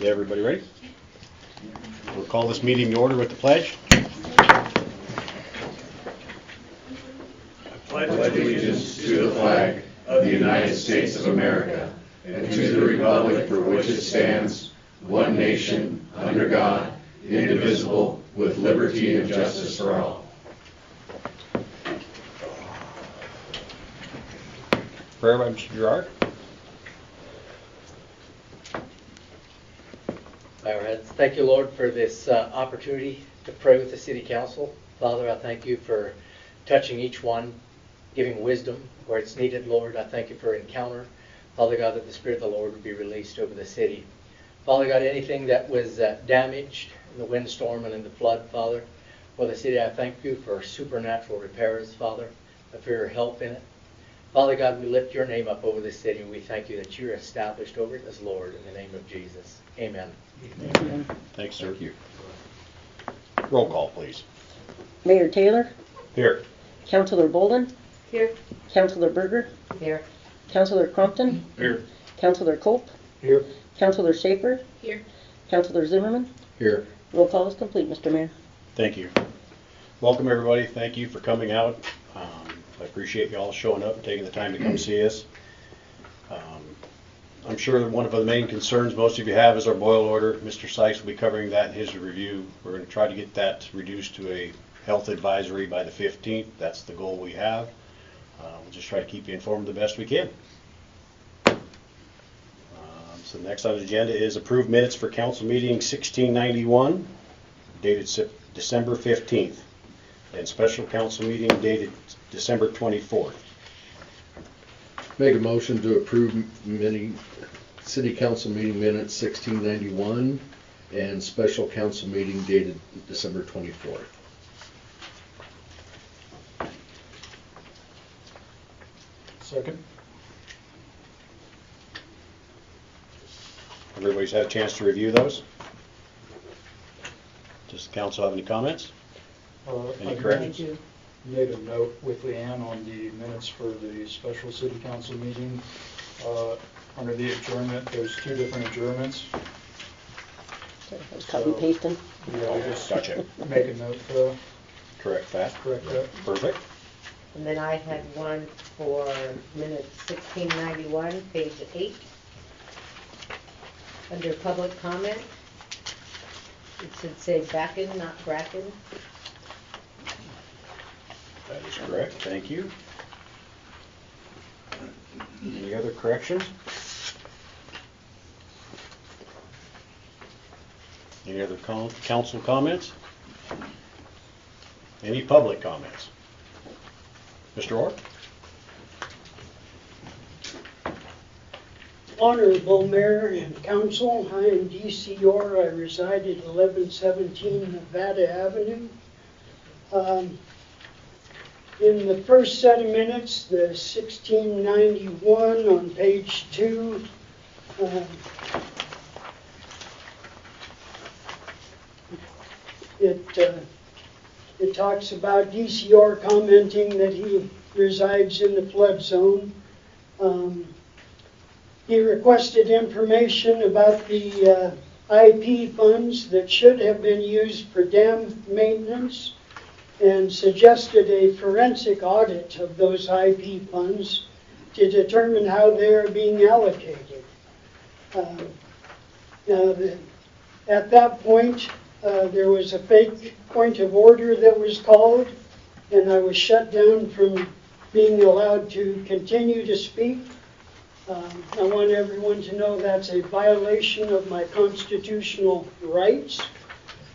Everybody ready? We'll call this meeting to order with the pledge. I pledge allegiance to the flag of the United States of America and to the republic for which it stands, one nation, under God, indivisible, with liberty and justice for all. Prayer by Mr. Gerard. Bow our heads. Thank you, Lord, for this opportunity to pray with the City Council. Father, I thank you for touching each one, giving wisdom where it's needed, Lord. I thank you for encounter. Father God, that the Spirit of the Lord would be released over the city. Father God, anything that was damaged in the windstorm and in the flood, Father, for the city, I thank you for supernatural repairs, Father, for your help in it. Father God, we lift your name up over this city, and we thank you that you're established over it as Lord in the name of Jesus. Amen. Amen. Thanks, sir. Thank you. Roll call, please. Mayor Taylor? Here. Councilor Bolden? Here. Councilor Berger? Here. Councilor Crumpton? Here. Councilor Cope? Here. Councilor Schaefer? Here. Councilor Zimmerman? Here. Roll call is complete, Mr. Mayor. Thank you. Welcome, everybody. Thank you for coming out. I appreciate you all showing up and taking the time to come see us. I'm sure that one of the main concerns most of you have is our boil order. Mr. Sykes will be covering that in his review. We're going to try to get that reduced to a health advisory by the 15th. That's the goal we have. We'll just try to keep you informed the best we can. So next on the agenda is approved minutes for council meeting 1691, dated December 15th, and special council meeting dated December 24th. Make a motion to approve city council meeting minutes 1691 and special council meeting dated December 24th. Second. Everybody's had a chance to review those? Does the council have any comments? Any corrections? Made a note with Leanne on the minutes for the special city council meeting. Under the adjournment, there's two different adjournments. I was copy pasting. Yeah, I'll just Gotcha. make a note to Correct that. correct that. Perfect. And then I had one for minutes 1691, page 8. Under public comment, it should say Backen, not Bracken. That is correct. Thank you. Any other corrections? Any other council comments? Any public comments? Mr. Orr? Honorable Mayor and Council, I am D.C. Orr. I reside at 1117 Nevada Avenue. In the first set of minutes, the 1691 on page 2, it talks about D.C. Orr commenting that he resides in the flood zone. He requested information about the IP funds that should have been used for dam maintenance and suggested a forensic audit of those IP funds to determine how they are being allocated. At that point, there was a fake point of order that was called, and I was shut down from being allowed to continue to speak. I want everyone to know that's a violation of my constitutional rights,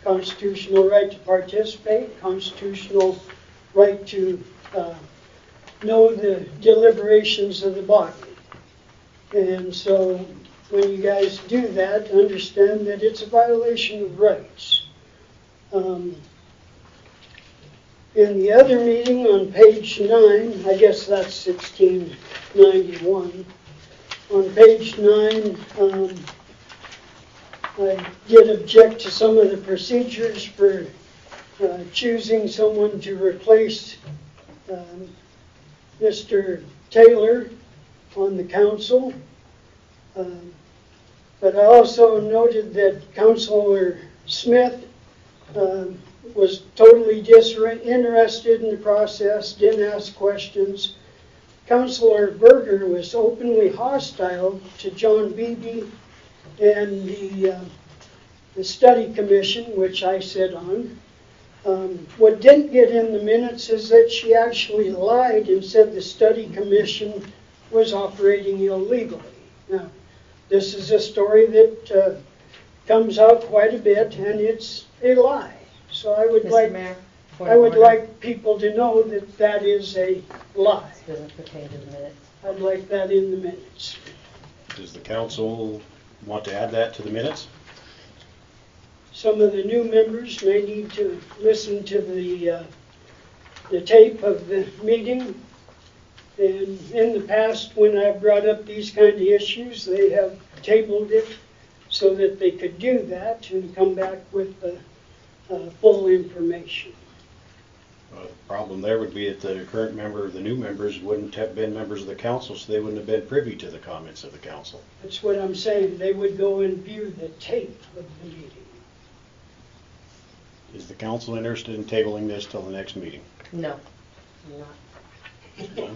constitutional right to participate, constitutional right to know the deliberations of the body. And so when you guys do that, understand that it's a violation of rights. In the other meeting on page 9, I guess that's 1691, on page 9, I did object to some of the procedures for choosing someone to replace Mr. Taylor on the council. But I also noted that Councilor Smith was totally disinterested in the process, didn't ask questions. Councilor Berger was openly hostile to John Beebe and the study commission, which I sit on. What didn't get in the minutes is that she actually lied and said the study commission was operating illegally. Now, this is a story that comes out quite a bit, and it's a lie. So I would Mr. Mayor, point I of would order. like people to know that that is a lie. This doesn't pertain to the minutes. I'd like that in the minutes. Does the council want to add that to the minutes? Some of the new members may need to listen to the tape of the meeting. And in the past, when I've brought up these kind of issues, they have tabled it so that they could do that and come back with the full information. The problem there would be that the current member, the new members, wouldn't have been members of the council, so they wouldn't have been privy to the comments of the council. That's what I'm saying. They would go and view the tape of the meeting. Is the council interested in tabling this till the next meeting? No, I'm not.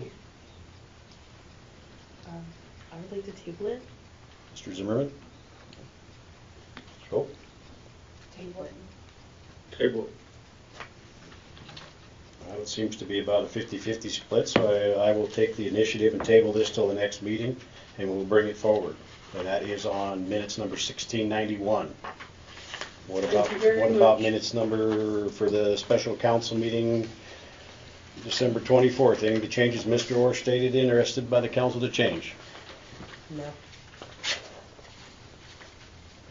I would like to table it. Mr. Zimmerman? So, Table it. Table. well, it seems to be about a 50-50 split, so I will take the initiative and table this till the next meeting, and we'll bring it forward. And that is on minutes number 1691. What Thank you very about much. minutes number for the special council meeting December 24th? Any of the changes Mr. Orr stated interested by the council to change? No.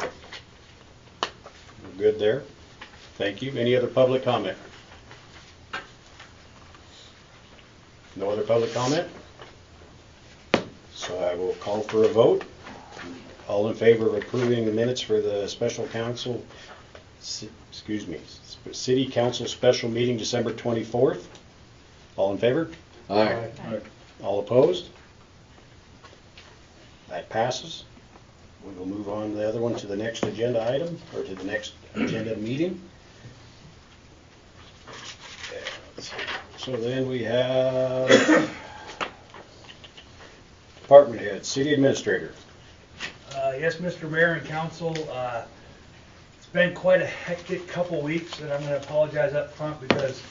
We're good there. Thank you. Any other public comment? No other public comment? So I will call for a vote. All in favor of approving the minutes for the special council, city council special meeting December 24th? All in favor? Aye. All opposed? That passes. We will move on the other one to the next agenda item, or to the next agenda meeting. So then we have department head, city administrator. Yes, Mr. Mayor and Council, it's been quite a hectic couple weeks, and I'm going to apologize up front because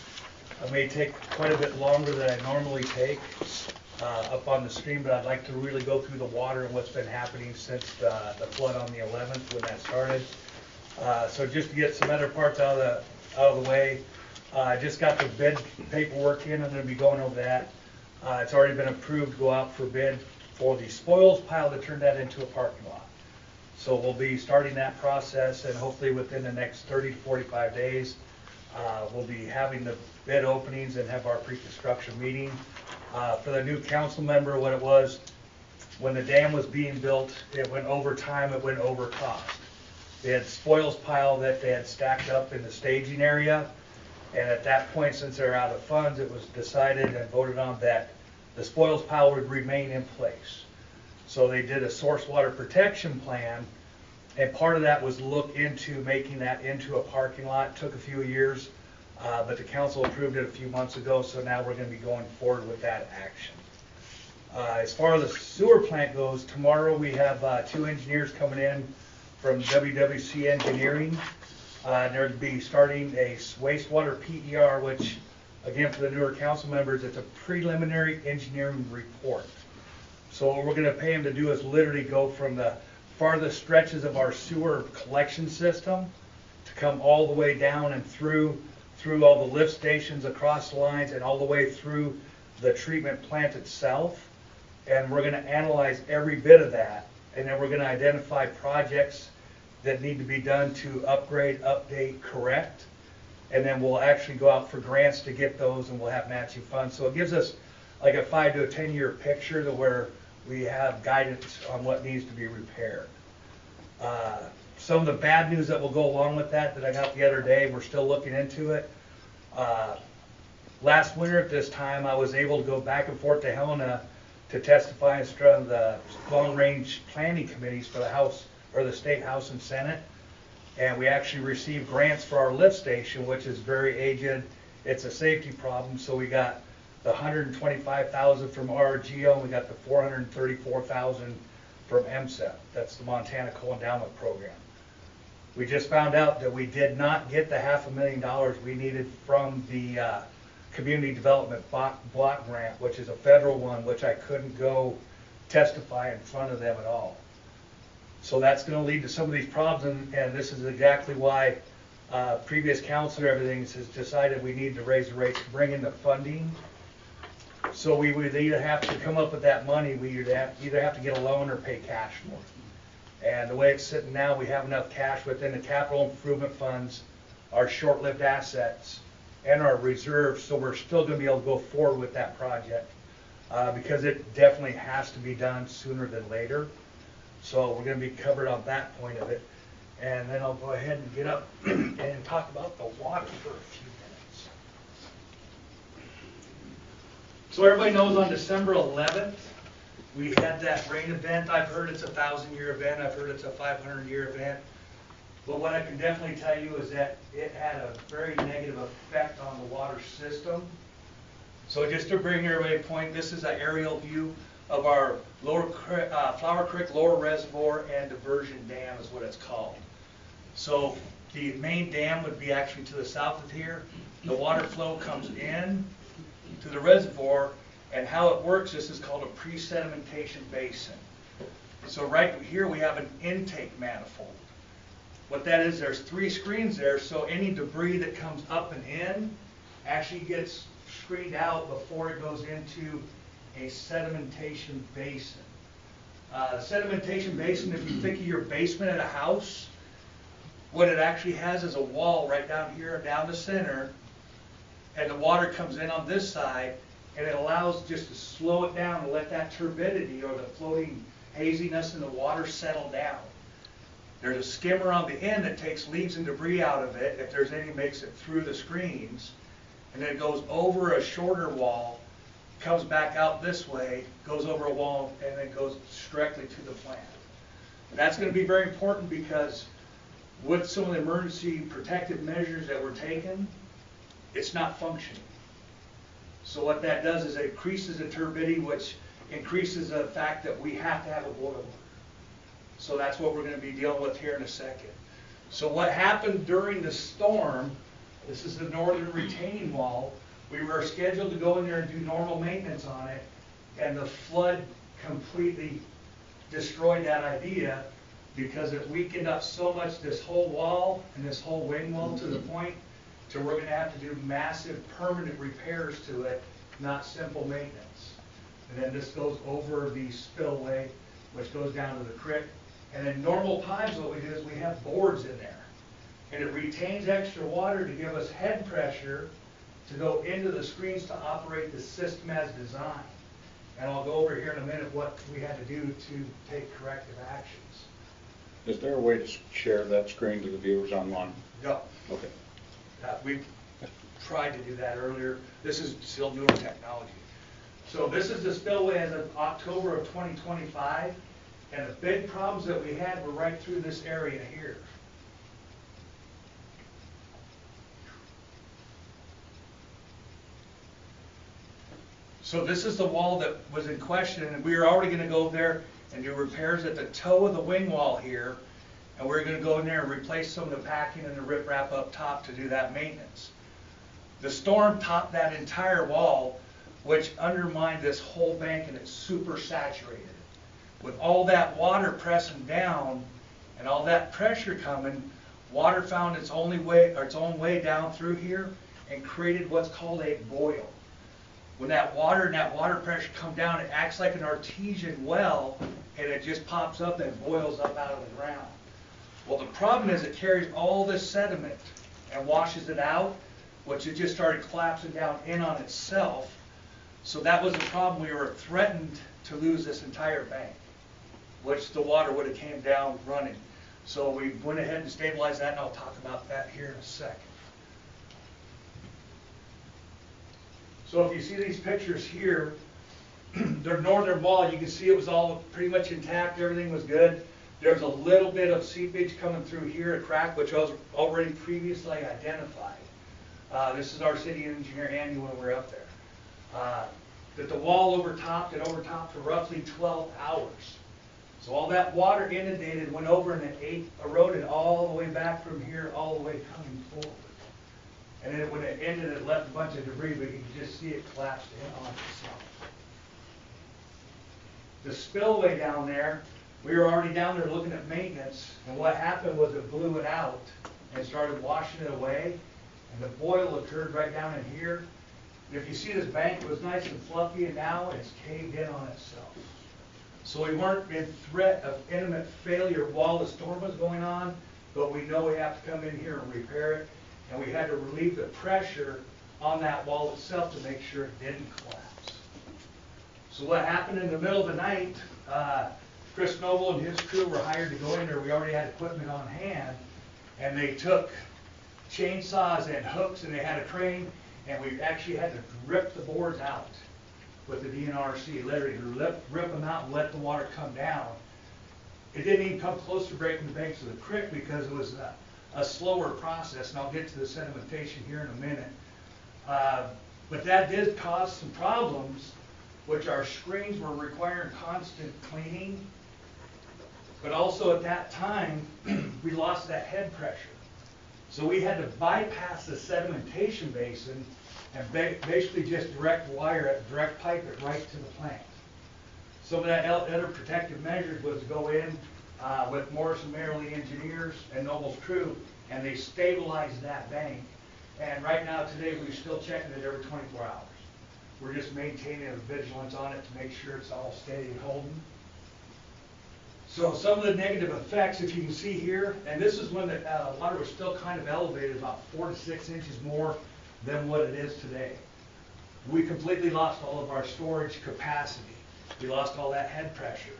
I may take quite a bit longer than I normally take up on the stream, but I'd like to really go through the water and what's been happening since the flood on the 11th when that started. So just to get some other parts out of the way, I just got the bid paperwork in. I'm going to be going over that. It's already been approved to go out for bid for the spoils pile to turn that into a parking lot. So we'll be starting that process, and hopefully within the next 30 to 45 days, we'll be having the bid openings and have our pre-construction meeting. For the new council member, what it was, when the dam was being built, it went over time, it went over cost. They had spoils pile that they had stacked up in the staging area, and at that point, since they're out of funds, it was decided and voted on that the spoils pile would remain in place. So they did a source water protection plan, and part of that was look into making that into a parking lot. It took a few years, but the council approved it a few months ago, so now we're going to be going forward with that action. As far as the sewer plant goes, tomorrow we have 2 engineers coming in from WWC Engineering. They're going to be starting a wastewater PER, which, again, for the newer council members, it's a preliminary engineering report. So what we're going to pay them to do is literally go from the farthest stretches of our sewer collection system to come all the way down and through all the lift stations across the lines and all the way through the treatment plant itself. And we're going to analyze every bit of that, and then we're going to identify projects that need to be done to upgrade, update, correct, and then we'll actually go out for grants to get those, and we'll have matching funds. So it gives us like a 5 to 10 year picture to where we have guidance on what needs to be repaired. Some of the bad news that will go along with that I got the other day, we're still looking into it. Last winter at this time, I was able to go back and forth to Helena to testify in front of the long-range planning committees for the House or the State House and Senate. And we actually received grants for our lift station, which is very aged. It's a safety problem, so we got the $125,000 from RGO, and we got the $434,000 from MSEP. That's the Montana Coal Endowment Program. We just found out that we did not get the $500,000 we needed from the Community Development Block Grant, which is a federal one, which I couldn't go testify in front of them at all. So that's going to lead to some of these problems, and this is exactly why previous council and everything has decided we need to raise the rates, bring in the funding. So we would either have to come up with that money, we either have to get a loan or pay cash for it. And the way it's sitting now, we have enough cash within the capital improvement funds, our short-lived assets, and our reserves, so we're still going to be able to go forward with that project because it definitely has to be done sooner than later. So we're going to be covered on that point of it. And then I'll go ahead and get up and talk about the water for a few minutes. So everybody knows on December 11th, we had that rain event. I've heard it's a 1,000-year event. I've heard it's a 500-year event. But what I can definitely tell you is that it had a very negative effect on the water system. So just to bring everybody a point, this is an aerial view of our Flower Creek Lower Reservoir and Diversion Dam is what it's called. So the main dam would be actually to the south of here. The water flow comes in to the reservoir, and how it works, this is called a pre-sedimentation basin. So right here we have an intake manifold. What that is, there's 3 screens there, so any debris that comes up and in actually gets screened out before it goes into a sedimentation basin. Sedimentation basin, if you think of your basement at a house, what it actually has is a wall right down here, down the center, and the water comes in on this side, and it allows just to slow it down and let that turbidity or the floating haziness in the water settle down. There's a skimmer on the end that takes leaves and debris out of it, if there's any, makes it through the screens, and then it goes over a shorter wall, comes back out this way, goes over a wall, and then goes directly to the plant. That's going to be very important because with some of the emergency protective measures that were taken, it's not functioning. So what that does is it increases the turbidity, which increases the fact that we have to have a boil water. So that's what we're going to be dealing with here in a second. So what happened during the storm, this is the northern retaining wall. We were scheduled to go in there and do normal maintenance on it, and the flood completely destroyed that idea because it weakened up so much this whole wall and this whole wing wall to the point to we're going to have to do massive permanent repairs to it, not simple maintenance. And then this goes over the spillway, which goes down to the creek. And in normal times what we do is we have boards in there. And it retains extra water to give us head pressure to go into the screens to operate the system as designed. And I'll go over here in a minute what we had to do to take corrective actions. Is there a way to share that screen to the viewers online? No. Okay. We tried to do that earlier. This is still newer technology. So this is the spillway as of October of 2025. And the big problems that we had were right through this area here. So this is the wall that was in question, and we were already going to go over there and do repairs at the toe of the wing wall here, and we're going to go in there and replace some of the packing and the riprap up top to do that maintenance. The storm topped that entire wall, which undermined this whole bank, and it's super saturated. With all that water pressing down and all that pressure coming, water found its own way down through here and created what's called a boil. When that water and that water pressure come down, it acts like an artesian well, and it just pops up and boils up out of the ground. Well, the problem is it carries all this sediment and washes it out, which it just started collapsing down in on itself. So that was the problem. We were threatened to lose this entire bank, which the water would have came down running. So we went ahead and stabilized that, and I'll talk about that here in a second. So if you see these pictures here, the northern wall, you can see it was all pretty much intact, everything was good. There's a little bit of seepage coming through here, a crack, which was already previously identified. This is our city engineer, Andy, when we were up there. That the wall overtopped, it overtopped for roughly 12 hours. So all that water inundated, went over and it eroded all the way back from here, all the way coming forward. And then when it ended, it left a bunch of debris, but you can just see it collapsed in on itself. The spillway down there, we were already down there looking at maintenance, and what happened was it blew it out and started washing it away, and the boil occurred right down in here. And if you see this bank, it was nice and fluffy, and now it's caved in on itself. So we weren't in threat of imminent failure while the storm was going on, but we know we have to come in here and repair it, and we had to relieve the pressure on that wall itself to make sure it didn't collapse. So what happened in the middle of the night, Chris Noble and his crew were hired to go in there. We already had equipment on hand, and they took chainsaws and hooks, and they had a crane, and we actually had to rip the boards out with the DNRC, literally rip them out and let the water come down. It didn't even come close to breaking the banks of the creek because it was a slower process, and I'll get to the sedimentation here in a minute. But that did cause some problems, which our screens were requiring constant cleaning. But also at that time, we lost that head pressure. So we had to bypass the sedimentation basin and basically just direct wire it, direct pipe it right to the plant. Some of that other protective measures was to go in with Morris and Merrily engineers and Noble's crew, and they stabilized that bank. And right now, today, we're still checking it every 24 hours. We're just maintaining a vigilance on it to make sure it's all steady and holding. So some of the negative effects, if you can see here, and this is when the water was still kind of elevated, about 4 to 6 inches more than what it is today. We completely lost all of our storage capacity. We lost all that head pressure.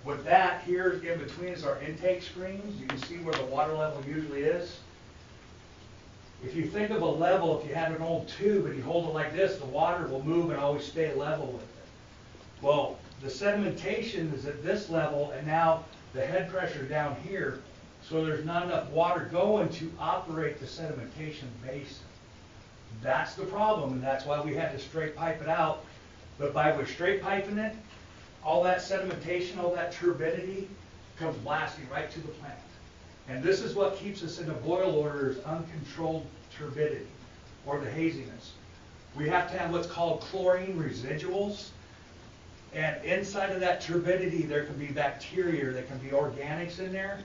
With that, here in between is our intake screens. You can see where the water level usually is. If you think of a level, if you had an old tube and you hold it like this, the water will move and always stay level with it. Well, the sedimentation is at this level, and now the head pressure down here, so there's not enough water going to operate the sedimentation basin. That's the problem, and that's why we had to straight pipe it out. But by we're straight piping it, all that sedimentation, all that turbidity comes blasting right to the plant. And this is what keeps us in a boil order, is uncontrolled turbidity, or the haziness. We have to have what's called chlorine residuals. And inside of that turbidity, there can be bacteria, there can be organics in there.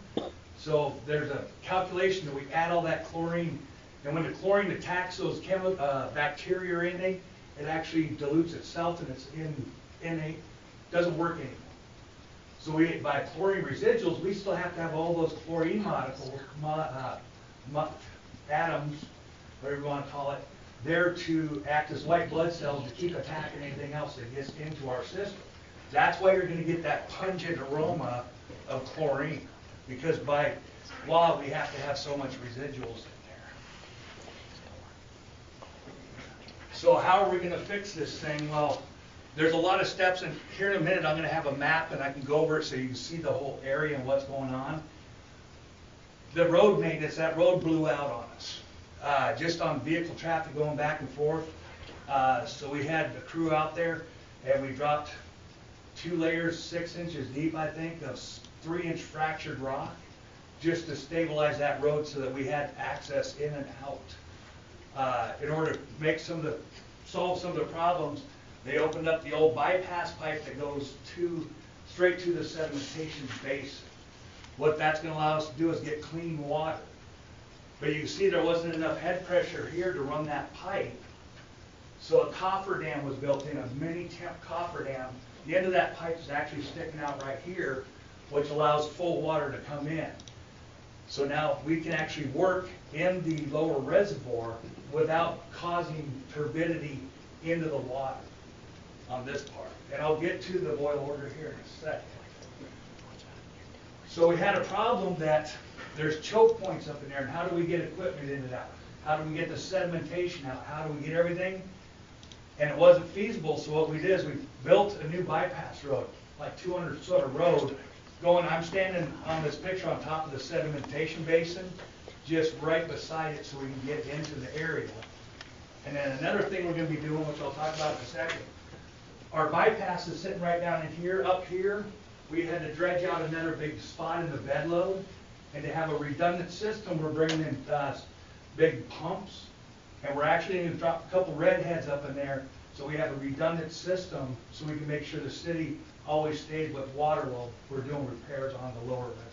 So there's a calculation that we add all that chlorine, and when the chlorine attacks those bacteria in it, it actually dilutes itself and it's innate, doesn't work anymore. So by chlorine residuals, we still have to have all those chlorine atoms, whatever you want to call it, there to act as white blood cells to keep attacking anything else that gets into our system. That's why you're going to get that pungent aroma of chlorine, because by law we have to have so much residuals in there. So how are we going to fix this thing? Well, there's a lot of steps, and here in a minute I'm going to have a map and I can go over it so you can see the whole area and what's going on. The road maintenance, that road blew out on us. Just on vehicle traffic going back and forth. So we had the crew out there, and we dropped 2 layers, 6 inches deep, I think, of 3-inch fractured rock, just to stabilize that road so that we had access in and out. In order to make solve some of the problems, they opened up the old bypass pipe that goes straight to the sedimentation basin. What that's going to allow us to do is get clean water. But you can see there wasn't enough head pressure here to run that pipe. So a cofferdam was built in, a mini temp cofferdam. The end of that pipe is actually sticking out right here, which allows full water to come in. So now we can actually work in the lower reservoir without causing turbidity into the water on this part. And I'll get to the boil order here in a second. So we had a problem that there's choke points up in there, and how do we get equipment in and out? How do we get the sedimentation out? How do we get everything? And it wasn't feasible, so what we did is we built a new bypass road, like 200-foot of road, I'm standing on this picture on top of the sedimentation basin, just right beside it so we can get into the area. And then another thing we're gonna be doing, which I'll talk about in a second, our bypass is sitting right down in here. Up here, we had to dredge out another big spot in the bed load, and to have a redundant system, we're bringing in big pumps, and we're actually going to drop a couple red heads up in there, so we have a redundant system, so we can make sure the city always stays with water while we're doing repairs on the lower reservoir.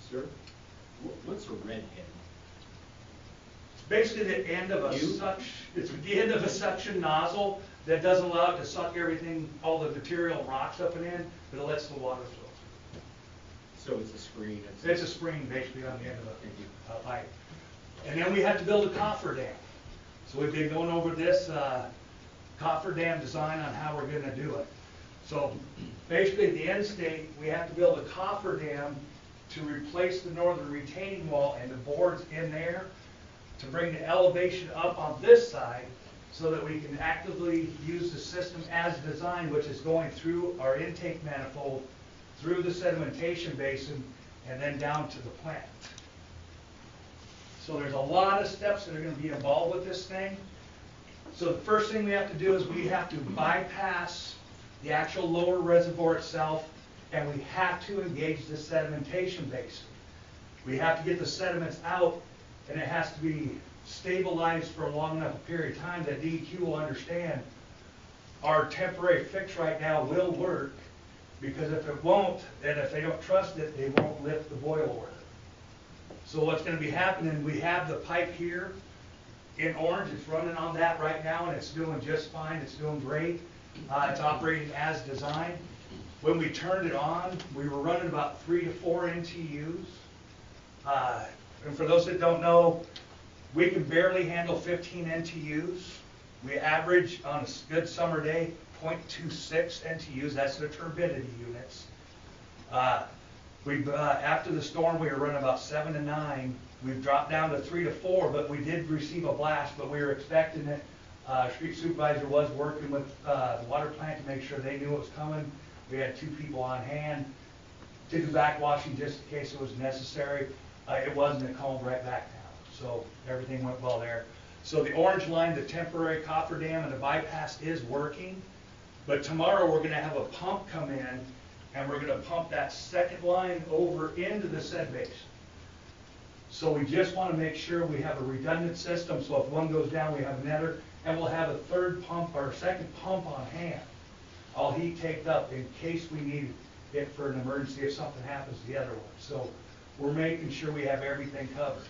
Sir, what's a redhead? It's basically the end of it's the end of a suction nozzle that doesn't allow it to suck everything, all the material rocks up and in, but it lets the water flow through. So it's a screen. It's a spring basically on the end of a pipe. And then we have to build a coffer dam. So we've been going over this coffer dam design on how we're going to do it. So basically at the end state, we have to build a coffer dam to replace the northern retaining wall and the boards in there to bring the elevation up on this side so that we can actively use the system as designed, which is going through our intake manifold, through the sedimentation basin, and then down to the plant. So there's a lot of steps that are going to be involved with this thing. So the first thing we have to do is we have to bypass the actual lower reservoir itself, and we have to engage the sedimentation basin. We have to get the sediments out, and it has to be stabilized for a long enough period of time that DEQ will understand our temporary fix right now will work, because if it won't, and if they don't trust it, they won't lift the boil order. So what's going to be happening, we have the pipe here in orange. It's running on that right now, and it's doing just fine. It's doing great. It's operating as designed. When we turned it on, we were running about 3 to 4 NTUs. And for those that don't know, we can barely handle 15 NTUs. We average on a good summer day 0.26 NTUs. That's the turbidity units. After the storm, we were running about 7 to 9. We've dropped down to 3 to 4, but we did receive a blast, but we were expecting it. Street supervisor was working with the water plant to make sure they knew it was coming. We had 2 people on hand to do backwashing just in case it was necessary. It wasn't, it calmed right back down. So everything went well there. So the orange line, the temporary coffer dam and the bypass is working. But tomorrow we're going to have a pump come in, and we're going to pump that second line over into the sed basin. So we just want to make sure we have a redundant system, so if one goes down, we have another, and we'll have a third pump or a second pump on hand, all heat taped up in case we need it for an emergency if something happens to the other one. So we're making sure we have everything covered.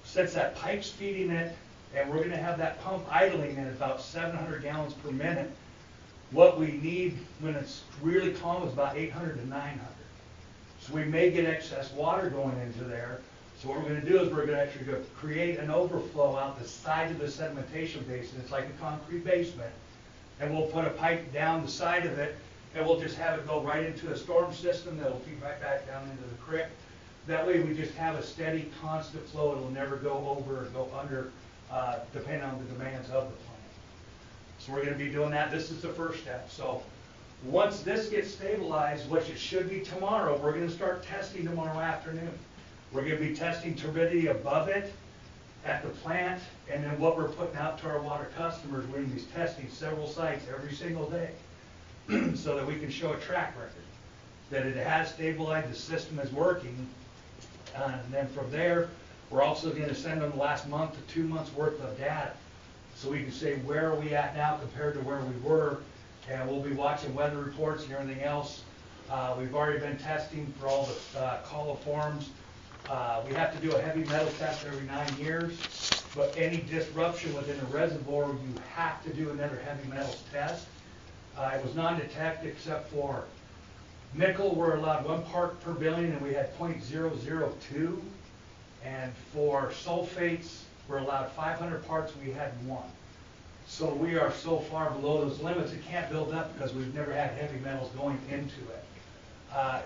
Since that pipe's feeding it, and we're going to have that pump idling at about 700 gallons per minute, what we need when it's really calm is about 800 to 900. So we may get excess water going into there. So what we're going to do is we're going to actually go create an overflow out the side of the sedimentation basin. It's like a concrete basement. And we'll put a pipe down the side of it, and we'll just have it go right into a storm system that will feed right back down into the creek. That way we just have a steady, constant flow. It will never go over or go under, depending on the demands of the plant. So we're going to be doing that. This is the first step. So once this gets stabilized, which it should be tomorrow, we're going to start testing tomorrow afternoon. We're going to be testing turbidity above it at the plant, and then what we're putting out to our water customers. We're going to be testing several sites every single day so that we can show a track record that it has stabilized, the system is working. And then from there, we're also going to send them the last month to 2 months worth of data so we can say where are we at now compared to where we were, and we'll be watching weather reports and everything else. We've already been testing for all the coliforms. We have to do a heavy metal test every 9 years, but any disruption within the reservoir, you have to do another heavy metals test. It was non-detect except for nickel. We're allowed 1 part per billion, and we had 0.002. And for sulfates, we're allowed 500 parts, we had 1. So we are so far below those limits, it can't build up because we've never had heavy metals going into it.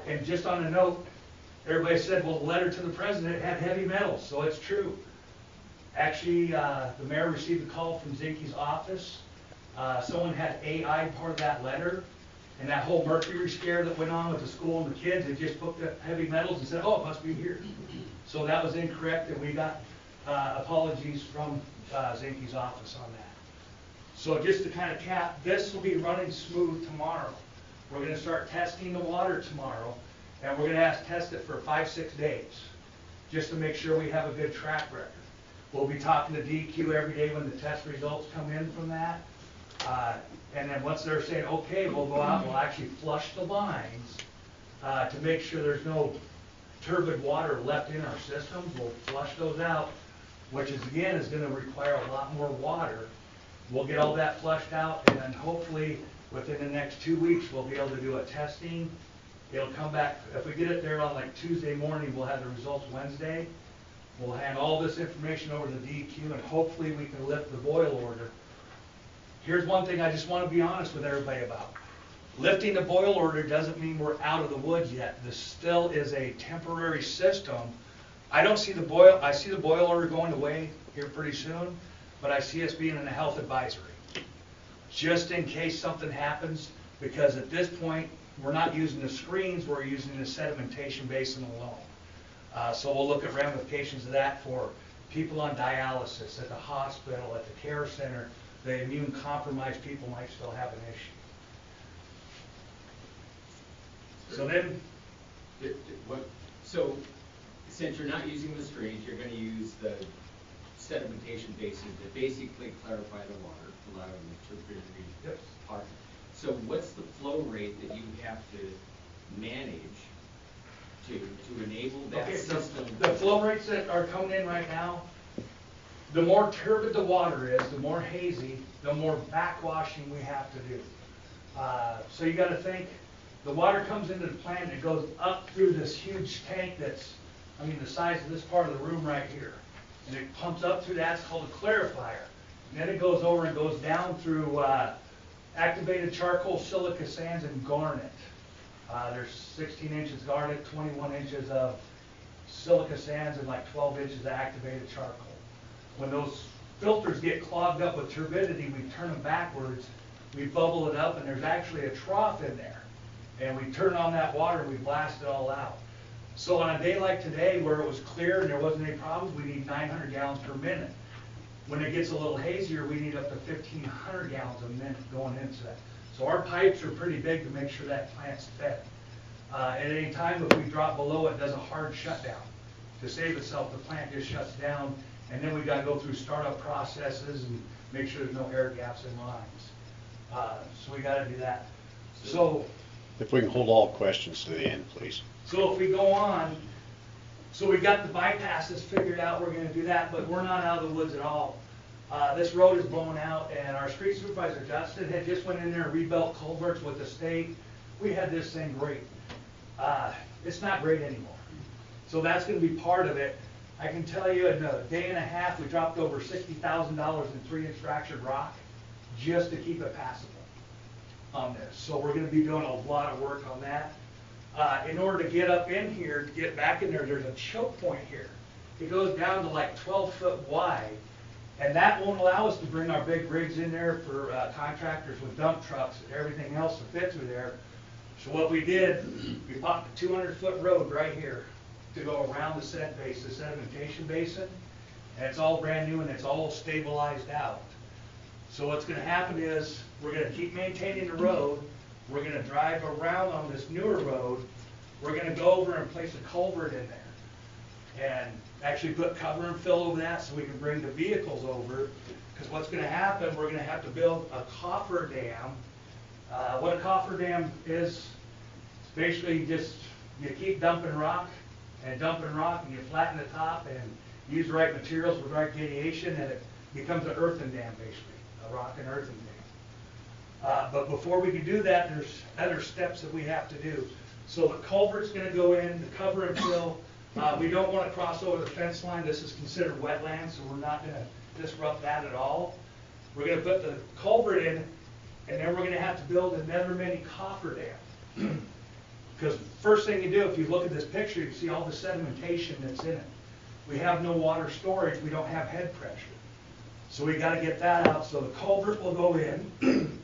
And just on a note, everybody said, well, the letter to the president had heavy metals, so it's true. Actually, the mayor received a call from Zinke's office. Someone had AI part of that letter, And that whole mercury scare that went on with the school and the kids, they just put the heavy metals and said, oh, it must be here. So that was incorrect, and we got apologies from Zinke's office on that. So just to kind of cap, this will be running smooth tomorrow. We're going to start testing the water tomorrow, and we're going to test it for 5-6 days, just to make sure we have a good track record. We'll be talking to DEQ every day when the test results come in from that. And then once they're saying, okay, we'll go out and we'll actually flush the lines to make sure there's no turbid water left in our systems. We'll flush those out, which is, again, is going to require a lot more water. We'll get all that flushed out, and then hopefully within the next 2 weeks, we'll be able to do a testing. It'll come back, if we get it there on like Tuesday morning, we'll have the results Wednesday. We'll hand all this information over to the DEQ, and hopefully we can lift the boil order. Here's one thing I just want to be honest with everybody about. Lifting the boil order doesn't mean we're out of the woods yet. This still is a temporary system. I see the boil order going away here pretty soon, but I see us being in a health advisory. Just in case something happens, because at this point, we're not using the screens, we're using the sedimentation basin alone. So we'll look at ramifications of that for people on dialysis, at the hospital, at the care center. The immune compromised people might still have an issue. So then, so since you're not using the screens, you're going to use the sedimentation basin to basically clarify the water, allow the turbidity part. So what's the flow rate that you have to manage to enable that system? The flow rates that are coming in right now, the more turbid the water is, the more hazy, the more backwashing we have to do. So you got to think, the water comes into the plant and it goes up through this huge tank that's, I mean, the size of this part of the room right here. And it pumps up through that, it's called a clarifier. And then it goes over and goes down through activated charcoal, silica sands, and garnet. There's 16 inches garnet, 21 inches of silica sands, and like 12 inches of activated charcoal. When those filters get clogged up with turbidity, we turn them backwards, we bubble it up, and there's actually a trough in there. And we turn on that water and we blast it all out. So on a day like today where it was clear and there wasn't any problems, we need 900 gallons per minute. When it gets a little hazier, we need up to 1,500 gallons a minute going into that. So our pipes are pretty big to make sure that plant's fed. At any time, if we drop below, it does a hard shutdown. To save itself, the plant just shuts down, and then we've got to go through startup processes and make sure there's no air gaps in lines. So we got to do that. So if we can hold all questions to the end, please. So if we go on, so we got the bypasses figured out, we're going to do that, but we're not out of the woods at all. This road is blown out, and our street supervisor, Justin, had just went in there and rebuilt culverts with the state. We had this thing great. It's not great anymore. So that's going to be part of it. I can tell you in a day and a half, we dropped over $60,000 in 3-inch fractured rock just to keep it passable on this. So we're going to be doing a lot of work on that. In order to get up in here, to get back in there, there's a choke point here. It goes down to like 12 foot wide, and that won't allow us to bring our big rigs in there for contractors with dump trucks and everything else to fit through there. So what we did, we popped a 200-foot road right here to go around the sedimentation basin, and it's all brand new and it's all stabilized out. So what's going to happen is we're going to keep maintaining the road. We're going to drive around on this newer road. We're going to go over and place a culvert in there and actually put cover and fill over that so we can bring the vehicles over. Because what's going to happen, we're going to have to build a coffer dam. What a coffer dam is, it's basically just you keep dumping rock, and you flatten the top and use the right materials with right radiation, and it becomes an earthen dam basically, a rock and earthen dam. But before we can do that, there's other steps that we have to do. So the culvert's going to go in, the cover and fill. We don't want to cross over the fence line. This is considered wetland, so we're not going to disrupt that at all. We're going to put the culvert in, and then we're going to have to build another mini coffer dam. Because first thing you do, if you look at this picture, you see all the sedimentation that's in it. We have no water storage. We don't have head pressure. So we got to get that out. So the culvert will go in.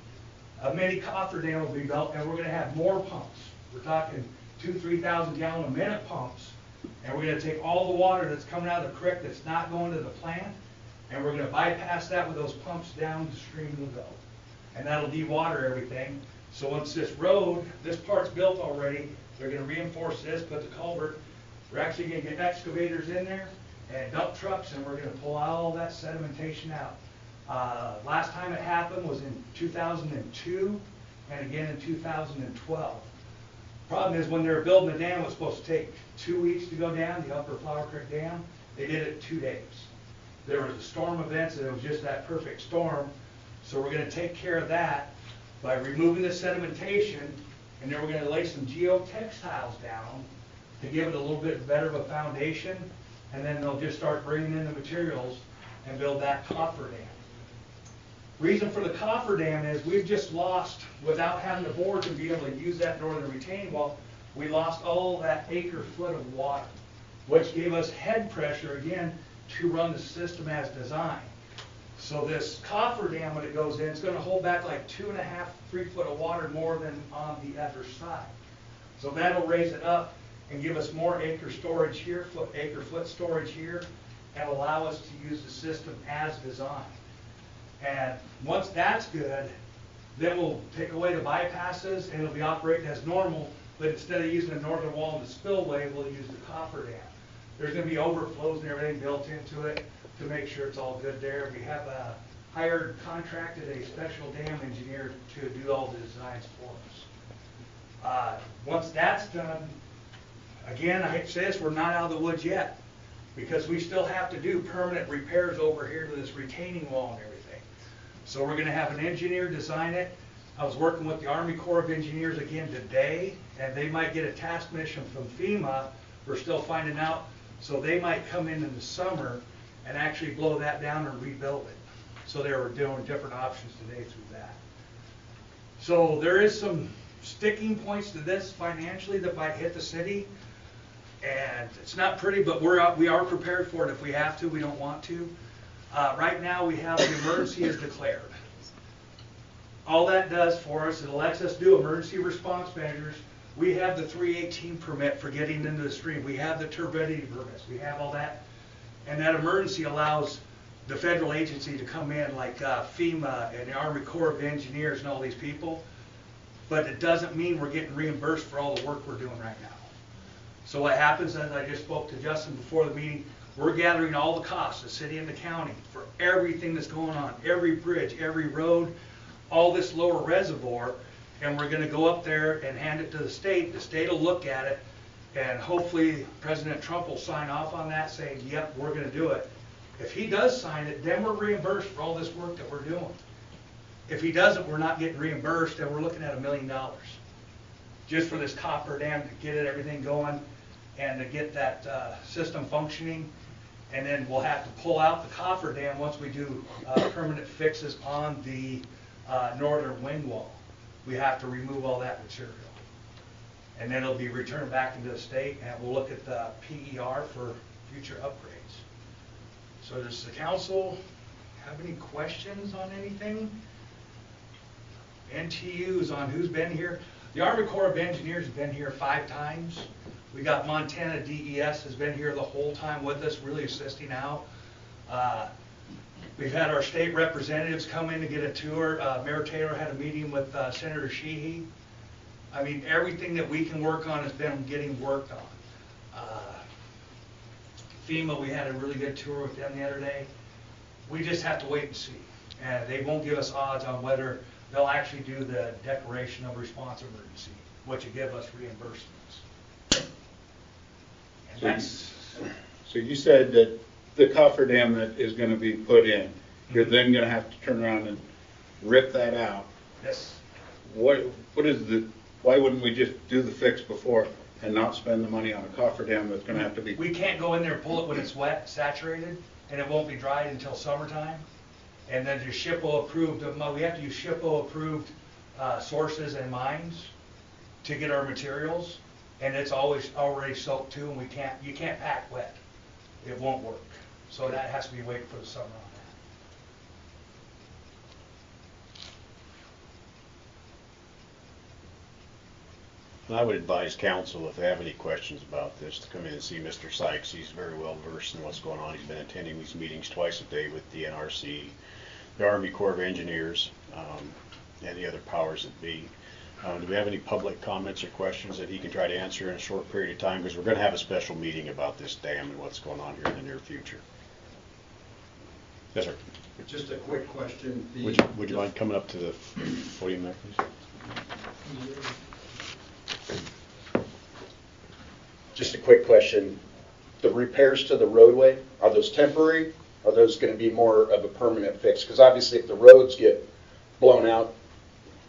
a mini cofferdam will be built, and we're gonna have more pumps. We're talking 2,000-3,000 gallon a minute pumps. And we're gonna take all the water that's coming out of the creek that's not going to the plant, and we're gonna bypass that with those pumps downstream of the bill. And that'll de-water everything. So once this road, this part's built already, they're gonna reinforce this, put the culvert. We're actually gonna get excavators in there and dump trucks, and we're gonna pull all that sedimentation out. Last time it happened was in 2002 and again in 2012. Problem is, when they were building the dam, it was supposed to take 2 weeks to go down, the Upper Flower Creek Dam. They did it in 2 days. There was a storm event, and it was just that perfect storm. So we're gonna take care of that by removing the sedimentation, and then we're gonna lay some geotextiles down to give it a little bit better of a foundation, and then they'll just start bringing in the materials and build that cofferdam. Reason for the cofferdam is we've just lost, without having the boards and being able to use that northern retaining wall, we lost all that acre-foot of water, which gave us head pressure again to run the system as designed. So this cofferdam, when it goes in, it's going to hold back like 2.5, 3 foot of water more than on the other side. So that'll raise it up and give us more acre storage here, acre-foot storage here, and allow us to use the system as designed. And once that's good, then we'll take away the bypasses and it'll be operating as normal, but instead of using the northern wall and the spillway, we'll use the cofferdam. There's going to be overflows and everything built into it to make sure it's all good there. We have contracted a special dam engineer to do all the designs for us. Once that's done, again, I hate to say this, we're not out of the woods yet, because we still have to do permanent repairs over here to this retaining wall and everything. So we're going to have an engineer design it. I was working with the Army Corps of Engineers again today, and they might get a task mission from FEMA. We're still finding out. So they might come in the summer and actually blow that down and rebuild it. So they were doing different options today through that. So there is some sticking points to this financially that might hit the city. And it's not pretty, but we are prepared for it if we have to. We don't want to. Right now we have the emergency is declared. All that does for us, it lets us do emergency response measures. We have the 318 permit for getting into the stream. We have the turbidity permits. We have all that. And that emergency allows the federal agency to come in like FEMA and the Army Corps of Engineers and all these people. But it doesn't mean we're getting reimbursed for all the work we're doing right now. So what happens, as I just spoke to Justin before the meeting, we're gathering all the costs, the city and the county, for everything that's going on, every bridge, every road, all this lower reservoir, and we're going to go up there and hand it to the state. The state will look at it, and hopefully President Trump will sign off on that, saying, yep, we're going to do it. If he does sign it, then we're reimbursed for all this work that we're doing. If he doesn't, we're not getting reimbursed, and we're looking at $1 million just for this copper dam to get it, everything going and to get that system functioning. And then we'll have to pull out the cofferdam once we do permanent fixes on the northern wing wall. We have to remove all that material. And then it'll be returned back into the state, and we'll look at the PER for future upgrades. So does the council have any questions on anything? NTUs on who's been here. The Army Corps of Engineers has been here 5 times. We got Montana DES has been here the whole time with us, really assisting out. We've had our state representatives come in to get a tour. Mayor Taylor had a meeting with Senator Sheehy. I mean, everything that we can work on has been getting worked on. FEMA, we had a really good tour with them the other day. We just have to wait and see. And they won't give us odds on whether they'll actually do the declaration of response emergency, which will give us reimbursements. So you said that the cofferdam that is going to be put in, you're then going to have to turn around and rip that out. Yes. What is the? Why wouldn't we just do the fix before and not spend the money on a cofferdam that's going to have to be? We can't go in there and pull it when it's wet, saturated, and it won't be dried until summertime. And then there's SHPO approved. We have to use SHPO approved sources and mines to get our materials. And it's always already soaked too, and you can't pack wet. It won't work. So that has to be waiting for the summer on And I would advise council, if they have any questions about this, to come in and see Mr. Sykes. He's very well versed in what's going on. He's been attending these meetings twice a day with the NRC, the Army Corps of Engineers, and the other powers that be. Do we have any public comments or questions that he can try to answer in a short period of time? Because we're going to have a special meeting about this dam and what's going on here in the near future. Yes, sir. Just a quick question. Would you mind coming up to the podium there, please? Just a quick question. The repairs to the roadway, are those temporary? Are those going to be more of a permanent fix? Because obviously if the roads get blown out,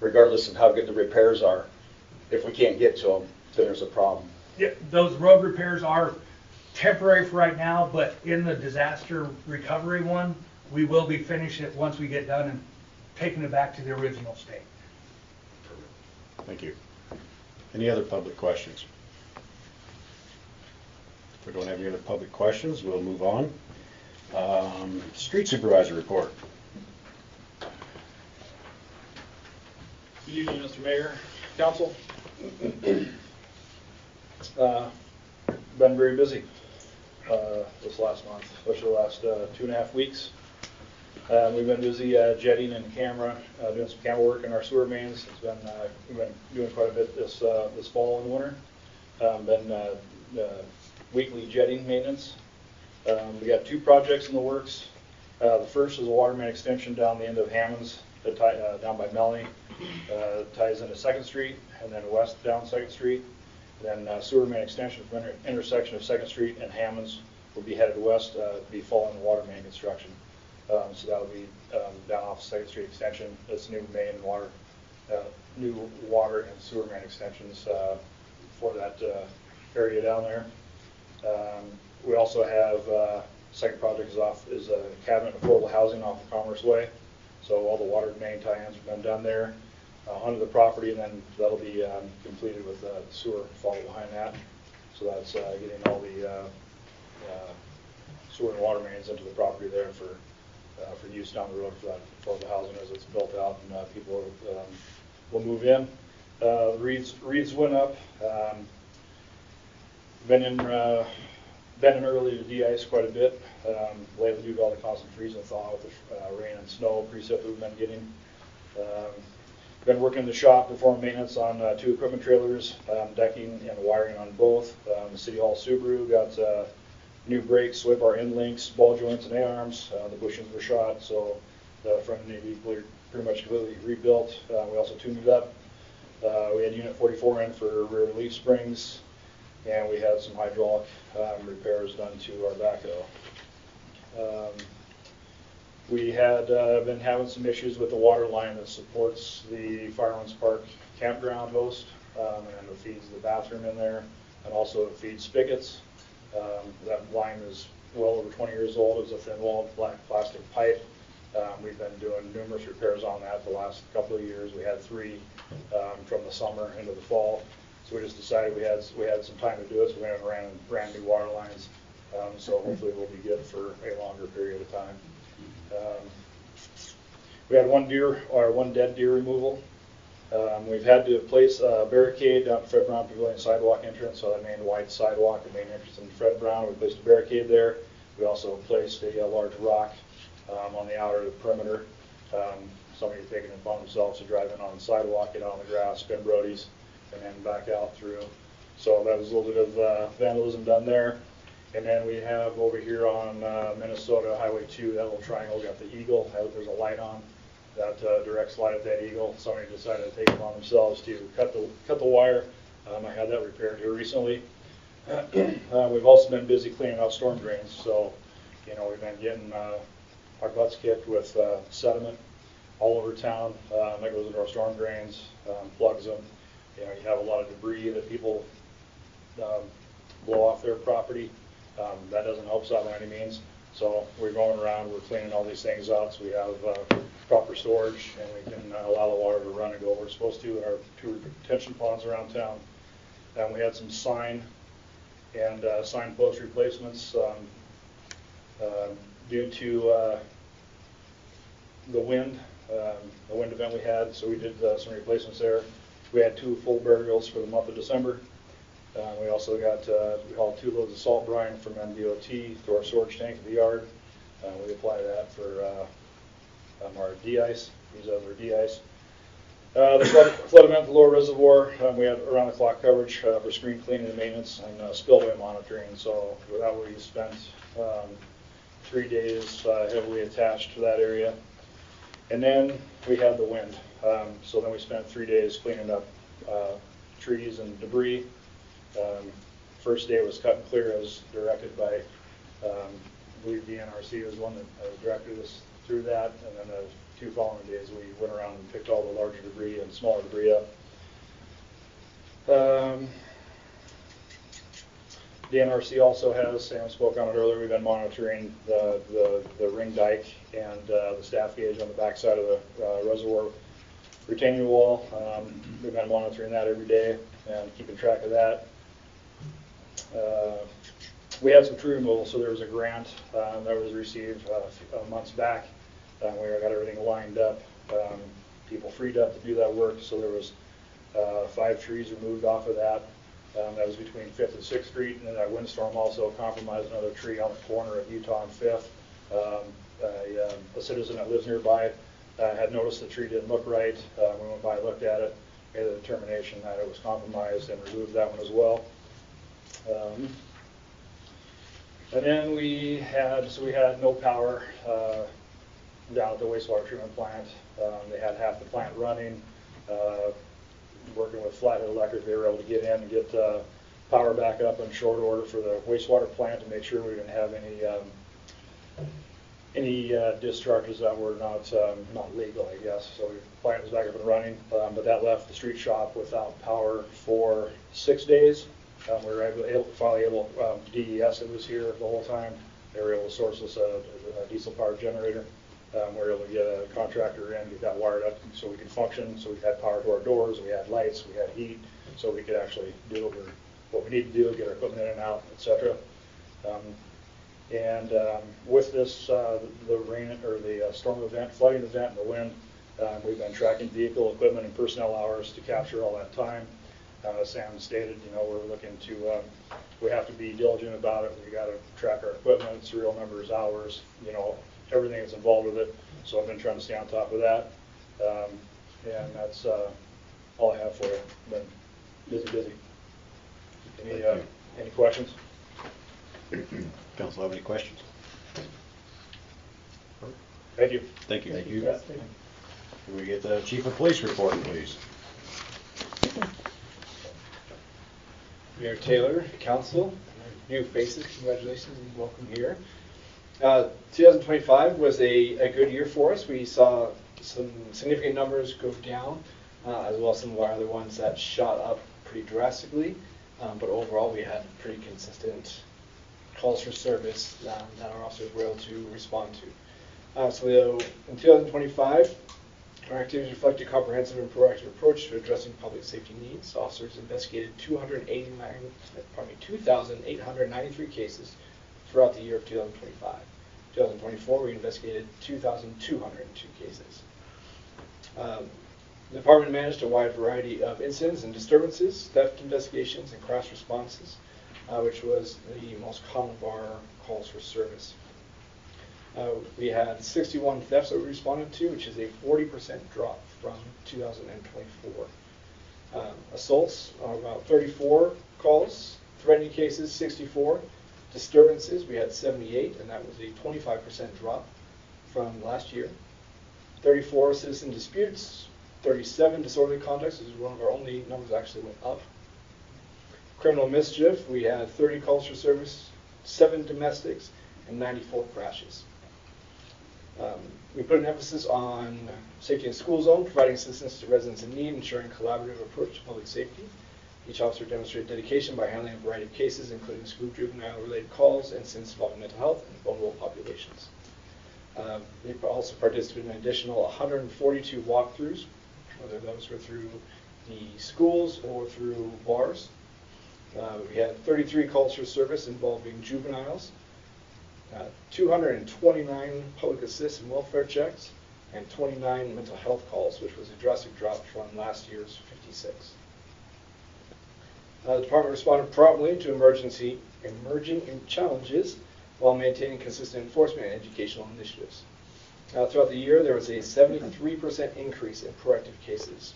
regardless of how good the repairs are, if we can't get to them, then there's a problem. Yeah, those road repairs are temporary for right now, but in the disaster recovery one, we will be finished it once we get done and taking it back to the original state. Thank you. Any other public questions? If we don't have any other public questions, we'll move on. Street supervisor report. Good evening, Mr. Mayor, Council. Been very busy this last month, especially the last 2.5 weeks. We've been busy jetting and camera, doing some camera work in our sewer mains. It's been we've been doing quite a bit this fall and winter. Been weekly jetting maintenance. We got 2 projects in the works. The first is a water main extension down the end of Hammonds, down by Melanie, ties into 2nd Street, and then west down 2nd Street. Then sewer main extension from intersection of 2nd Street and Hammonds will be headed west, be following the water main construction. So that will be down off 2nd Street extension. That's new main and water, new water and sewer main extensions for that area down there. We also have second project is a cabinet affordable housing off of Commerce Way. So all the water main tie-ins have been done there onto the property, and then that'll be completed with sewer follow behind that. So that's getting all the sewer and water mains into the property there for use down the road for that affordable housing as it's built out and people will move in. Reeds went up. Been in early to de-ice quite a bit lately due to all the constant freeze and thaw with the rain and snow precip we've been getting. Been working in the shop, performing maintenance on 2 equipment trailers, decking and wiring on both. The City Hall Subaru got new brakes, sway bar end links, ball joints and A-arms. The bushings were shot, so the front end needed to be pretty much completely rebuilt. We also tuned it up. We had Unit 44 in for rear relief springs, and we had some hydraulic repairs done to our backhoe. We had been having some issues with the water line that supports the Fireman's Park campground host, and it feeds the bathroom in there, and also it feeds spigots. That line is well over 20 years old. It's a thin-walled black plastic pipe. We've been doing numerous repairs on that the last couple of years. We had 3 from the summer into the fall. So we just decided we had some time to do it, so we went and ran new water lines. So hopefully we'll be good for a longer period of time. We had one dead deer removal. We've had to place a barricade down at Fred Brown Pavilion sidewalk entrance, so that main wide sidewalk, the main entrance in Fred Brown. We placed a barricade there. We also placed a large rock on the outer perimeter. Somebody had taken it upon themselves to drive in on the sidewalk, get on the grass, spin roadies, and then back out through. So that was a little bit of vandalism done there. And then we have over here on Minnesota Highway 2, that little triangle, got the eagle. There's a light on that directs light at that eagle. Somebody decided to take it upon themselves to cut the wire. I had that repaired here recently. We've also been busy cleaning out storm drains. So, we've been getting our butts kicked with sediment all over town. That goes into our storm drains, plugs them. You have a lot of debris that people blow off their property. That doesn't help us out by any means. So we're going around, we're cleaning all these things out so we have proper storage, and we can allow the water to run and go where it's supposed to in our 2 retention ponds around town. And we had some sign and signpost replacements due to the wind event we had. So we did some replacements there. We had 2 full burials for the month of December. We also got, we hauled 2 loads of salt brine from MDOT through our storage tank at the yard. We apply that for our de-ice, use that as our de-ice. The flood event at the lower reservoir, we had around-the-clock coverage for screen cleaning and maintenance and spillway monitoring. So with that, we spent 3 days heavily attached to that area. And then we had the wind. So then we spent 3 days cleaning up trees and debris. First day was cut and clear as directed by, I believe the NRC was one that directed us through that. And then the 2 following days we went around and picked all the larger debris and smaller debris up. The NRC also has, Sam spoke on it earlier, we've been monitoring the ring dike and the staff gauge on the backside of the reservoir retaining wall. We've been monitoring that every day and keeping track of that. We had some tree removal, so there was a grant that was received months back. We got everything lined up, people freed up to do that work, so there was 5 trees removed off of that. That was between 5th and 6th Street, and then that windstorm also compromised another tree on the corner of Utah and 5th. A citizen that lives nearby had noticed the tree didn't look right. We went by and looked at it, made a determination that it was compromised, and removed that one as well. And then we had no power down at the wastewater treatment plant. They had half the plant running. Working with Flathead Electric, they were able to get in and get power back up in short order for the wastewater plant to make sure we didn't have any discharges that were not legal, I guess. So the plant was back up and running, but that left the street shop without power for 6 days. We were finally able, DES that was here the whole time, they were able to source us a diesel powered generator. We were able to get a contractor in, get that wired up so we could function, so we had power to our doors, we had lights, we had heat, so we could actually do what we need to do, get our equipment in and out, etc. With this, the rain or the storm event, flooding event, and the wind, we've been tracking vehicle, equipment, and personnel hours to capture all that time. As Sam stated, we're looking to, we have to be diligent about it. We got to track our equipment, serial numbers, hours, everything that's involved with it. So I've been trying to stay on top of that. And that's all I have for you. Been busy. Any questions? Council have any questions? Thank you. Thank you. Thank you. Yes. Can we get the Chief of Police report, please? Mayor Taylor, Council, new faces, congratulations and welcome here. 2025 was a good year for us. We saw some significant numbers go down, as well as some of our other ones that shot up pretty drastically. But overall, we had pretty consistent calls for service that our officers were able to respond to. So in 2025, our activities reflect a comprehensive and proactive approach to addressing public safety needs. Officers investigated 2,893 cases throughout the year of 2025. 2024, we investigated 2,202 cases. The department managed a wide variety of incidents and disturbances, theft investigations, and crash responses, which was the most common of our calls for service. We had 61 thefts that we responded to, which is a 40% drop from 2024. Assaults, about 34 calls. Threatening cases, 64. Disturbances, we had 78, and that was a 25% drop from last year. 34 citizen disputes, 37 disorderly conducts. This is one of our only numbers that actually went up. Criminal mischief, we had 30 calls for service, 7 domestics, and 94 crashes. We put an emphasis on safety in school zone, providing assistance to residents in need, ensuring collaborative approach to public safety. Each officer demonstrated dedication by handling a variety of cases, including school juvenile-related calls, incidents involving mental health, and vulnerable populations. They also participated in an additional 142 walkthroughs, whether those were through the schools or through bars. We had 33 calls for service involving juveniles, 229 public assist and welfare checks, and 29 mental health calls, which was a drastic drop from last year's 56. The department responded promptly to emerging challenges while maintaining consistent enforcement and educational initiatives. Throughout the year, there was a 73% increase in proactive cases.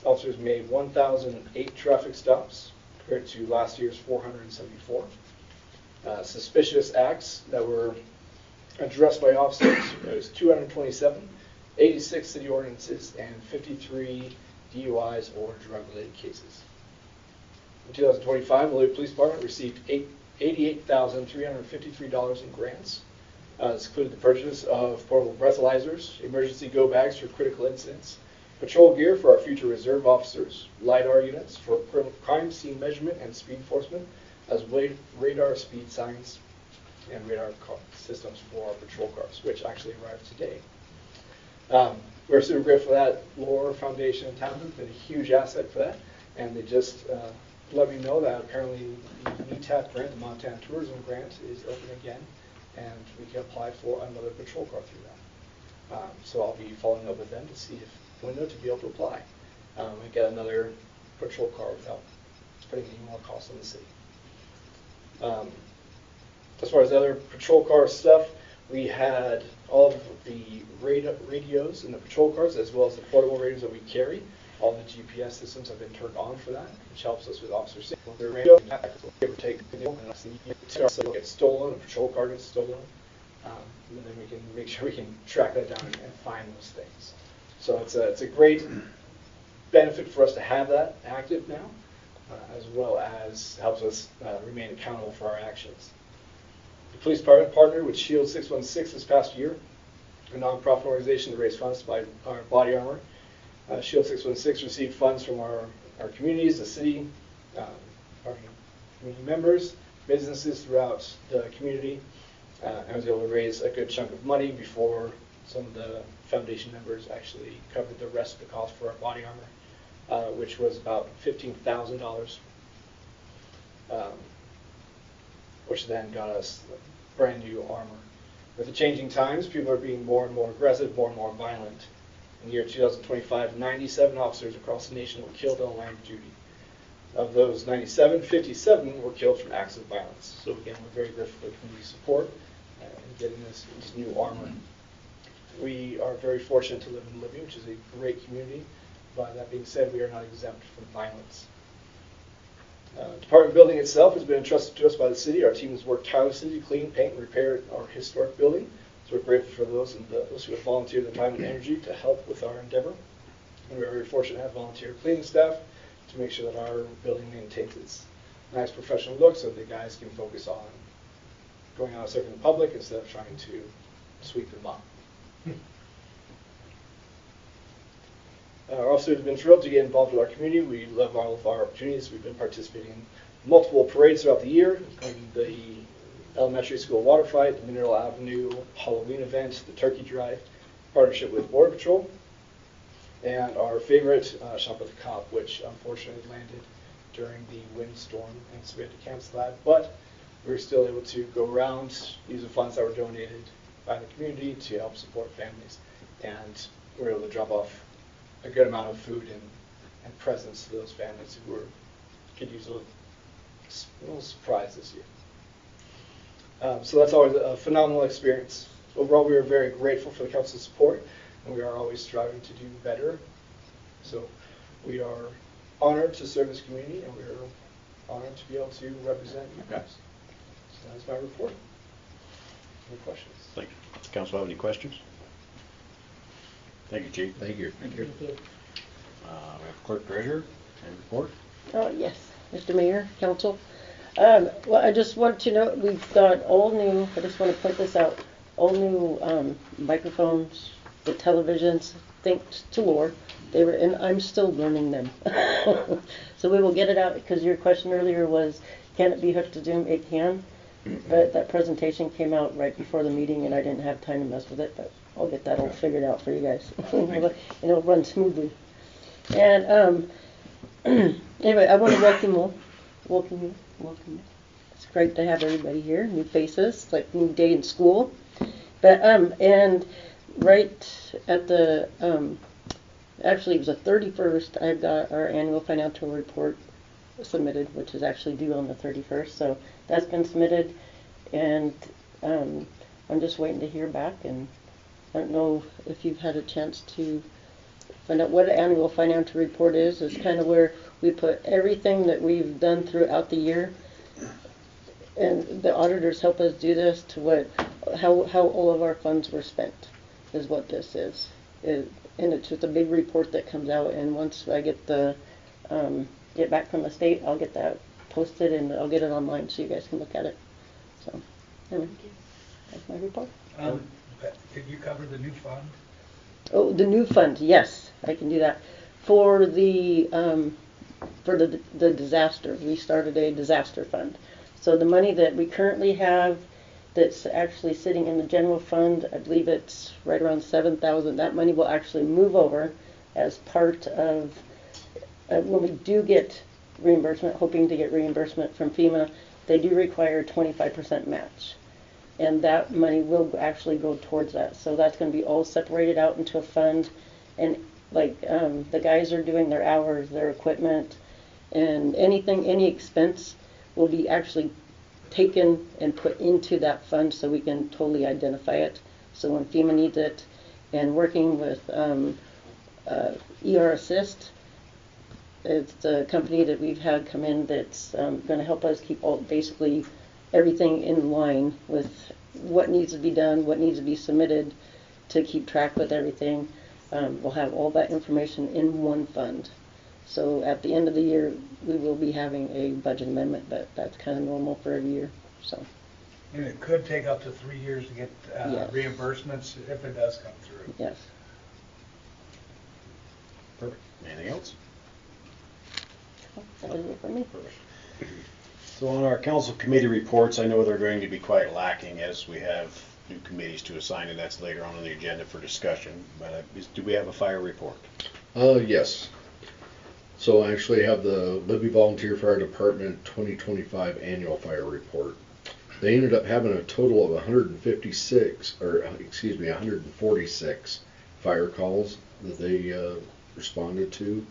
Officers made 1,008 traffic stops compared to last year's 474. Suspicious acts that were addressed by officers, there was 227, 86 city ordinances, and 53 DUIs or drug-related cases. In 2025, the Libby Police Department received $88,353 in grants. This included the purchase of portable breathalyzers, emergency go bags for critical incidents, patrol gear for our future reserve officers, LiDAR units for crime scene measurement and speed enforcement, as radar speed signs and radar systems for our patrol cars, which actually arrived today. We're super grateful for that. Lore Foundation in town has been a huge asset for that, and they just let me know that apparently the MTAP grant, the Montana Tourism Grant, is open again, and we can apply for another patrol car through that. So I'll be following up with them to see if window to be able to apply and get another patrol car without putting any more costs on the city. As far as other patrol car stuff, we had all of the radios in the patrol cars, as well as the portable radios that we carry. All the GPS systems have been turned on for that, which helps us with officer safety. Their radio, give or take, get stolen, a patrol car gets stolen, and then we can make sure we can track that down and find those things. So it's a great benefit for us to have that active now, as well as helps us remain accountable for our actions. The police department partnered with Shield 616 this past year, a nonprofit organization that raised funds to buy our body armor. Shield 616 received funds from our communities, the city, our community members, businesses throughout the community, and was able to raise a good chunk of money before some of the foundation members actually covered the rest of the cost for our body armor, which was about $15,000, which then got us brand new armor. With the changing times, people are being more and more aggressive, more and more violent. In the year 2025, 97 officers across the nation were killed on line of duty. Of those 97, 57 were killed from acts of violence. So again, we're very grateful for community support in getting this new armor. We are very fortunate to live in Libby, which is a great community. But that being said, we are not exempt from violence. Department building itself has been entrusted to us by the city. Our team has worked tirelessly to clean, paint, and repair our historic building. So we're grateful for those and those who have volunteered their time and energy to help with our endeavor. And we're very fortunate to have volunteer cleaning staff to make sure that our building maintains its nice professional look so the guys can focus on going out serving the public instead of trying to sweep them up. Our officers have been thrilled to get involved with our community. We love all of our opportunities. We've been participating in multiple parades throughout the year, including the elementary school water fight, the Mineral Avenue Halloween event, the turkey drive, partnership with Border Patrol, and our favorite Shop with the Cop, which unfortunately landed during the windstorm, and so we had to cancel that. But we were still able to go around, use the funds that were donated by the community to help support families, and we were able to drop off a good amount of food and presents to those families who could use a little surprise this year. So that's always a phenomenal experience. Overall, we are very grateful for the council's support, and we are always striving to do better. So we are honored to serve this community, and we are honored to be able to represent you guys. So that's my report. Any questions? Thank you. Does the council have any questions? Thank you, Chief. Thank you. Thank you. We have Clerk Treasurer and report. Yes, Mr. Mayor, Council. Well, I just want to know we've got all new, I just want to point this out, all new microphones, the televisions, thanks to Lore. And I'm still learning them. So we will get it out, because your question earlier was, can it be hooked to Zoom? It can. But that presentation came out right before the meeting, and I didn't have time to mess with it, but I'll get that all figured out for you guys. And it'll run smoothly. And anyway, I want to welcome you. It's great to have everybody here, new faces, like new day in school. But and right at the, actually it was the 31st, I got our annual financial report submitted, which is actually due on the 31st, so that's been submitted, and I'm just waiting to hear back, and I don't know if you've had a chance to find out what an annual financial report is. It's kind of where we put everything that we've done throughout the year, and the auditors help us do this to how all of our funds were spent is what this is. And it's just a big report that comes out, and once I get get back from the state, I'll get that posted and I'll get it online so you guys can look at it. So anyway, that's my report. Could you cover the new fund? Oh, the new fund, yes, I can do that. For the disaster, we started a disaster fund. So the money that we currently have that's actually sitting in the general fund, I believe it's right around $7,000. That money will actually move over as part of, when we do get reimbursement, hoping to get reimbursement from FEMA, they do require a 25% match. And that money will actually go towards that. So that's going to be all separated out into a fund. And like the guys are doing their hours, their equipment, and any expense will be actually taken and put into that fund so we can totally identify it. So when FEMA needs it, and working with ER Assist, it's a company that we've had come in that's going to help us keep basically everything in line with what needs to be done, what needs to be submitted to keep track with everything. We'll have all that information in one fund. So at the end of the year, we will be having a budget amendment, but that's kind of normal for every year. So. And it could take up to 3 years to get Yes. reimbursements if it does come through. Yes. Perfect. Anything else? That was it for me. So on our council committee reports, I know they're going to be quite lacking as we have new committees to assign, and that's later on the agenda for discussion. But do we have a fire report? Yes. So I actually have the Libby Volunteer Fire Department 2025 annual fire report. They ended up having a total of 146 fire calls that they responded to.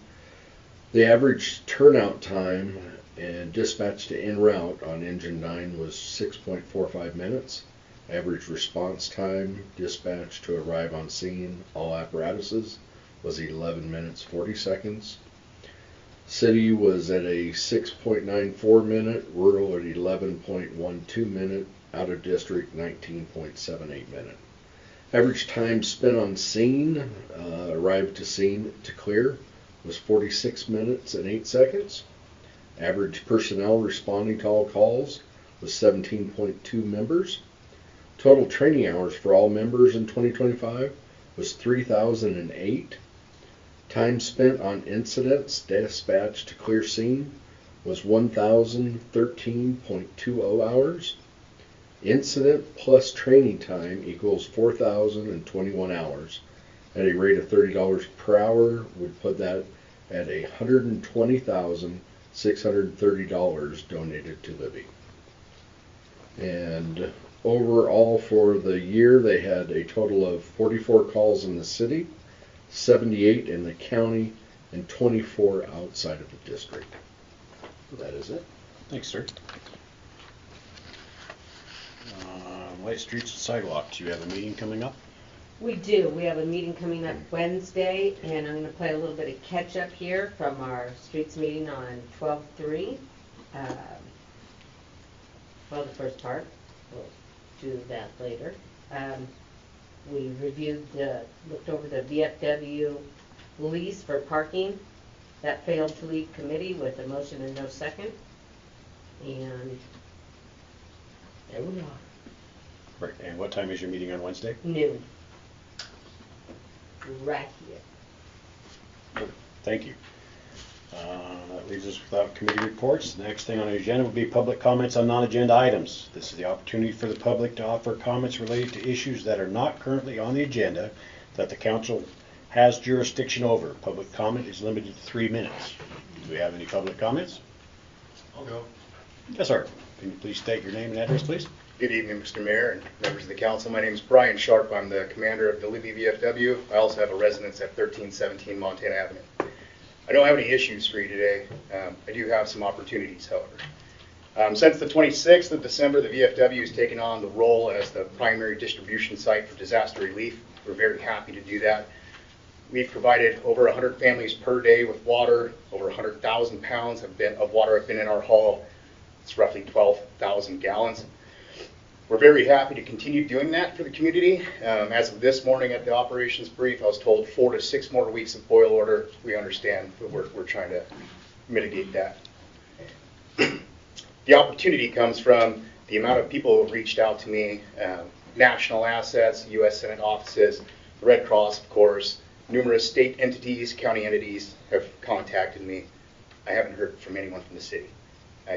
The average turnout time and dispatch to en route on engine 9 was 6.45 minutes. Average response time, dispatch to arrive on scene, all apparatuses, was 11 minutes 40 seconds. City was at a 6.94 minute, rural at 11.12 minute, out of district 19.78 minute. Average time spent on scene, arrived to scene to clear, was 46 minutes and 8 seconds. Average personnel responding to all calls was 17.2 members. Total training hours for all members in 2025 was 3,008. Time spent on incidents dispatched to clear scene was 1,013.20 hours. Incident plus training time equals 4,021 hours. At a rate of $30 per hour, would put that at $120,630 donated to Libby. And overall for the year, they had a total of 44 calls in the city, 78 in the county, and 24 outside of the district. That is it. Thanks, sir. Light streets and sidewalks, you have a meeting coming up? We do. We have a meeting coming up Wednesday, and I'm going to play a little bit of catch up here from our streets meeting on 12/3. Well, the first part. We'll do that later. We looked over the VFW lease for parking. That failed to leave committee with a motion and no second. And there we are. Right. And what time is your meeting on Wednesday? Noon. Right here. Thank you. That leaves us without committee reports. The next thing on the agenda will be public comments on non-agenda items. This is the opportunity for the public to offer comments related to issues that are not currently on the agenda that the council has jurisdiction over. Public comment is limited to 3 minutes. Do we have any public comments? I'll go. Yes, sir. Can you please state your name and address, please? Good evening, Mr. Mayor and members of the council. My name is Brian Sharp. I'm the commander of the Libby VFW. I also have a residence at 1317 Montana Avenue. I don't have any issues for you today. I do have some opportunities, however. Since the 26th of December, the VFW has taken on the role as the primary distribution site for disaster relief. We're very happy to do that. We've provided over 100 families per day with water. Over 100,000 pounds of water have been in our hall. It's roughly 12,000 gallons. We're very happy to continue doing that for the community. As of this morning at the operations brief, I was told 4 to 6 more weeks of boil order. We understand, but we're trying to mitigate that. The opportunity comes from the amount of people who have reached out to me, national assets, U.S. Senate offices, the Red Cross, of course, numerous state entities, county entities have contacted me. I haven't heard from anyone from the city.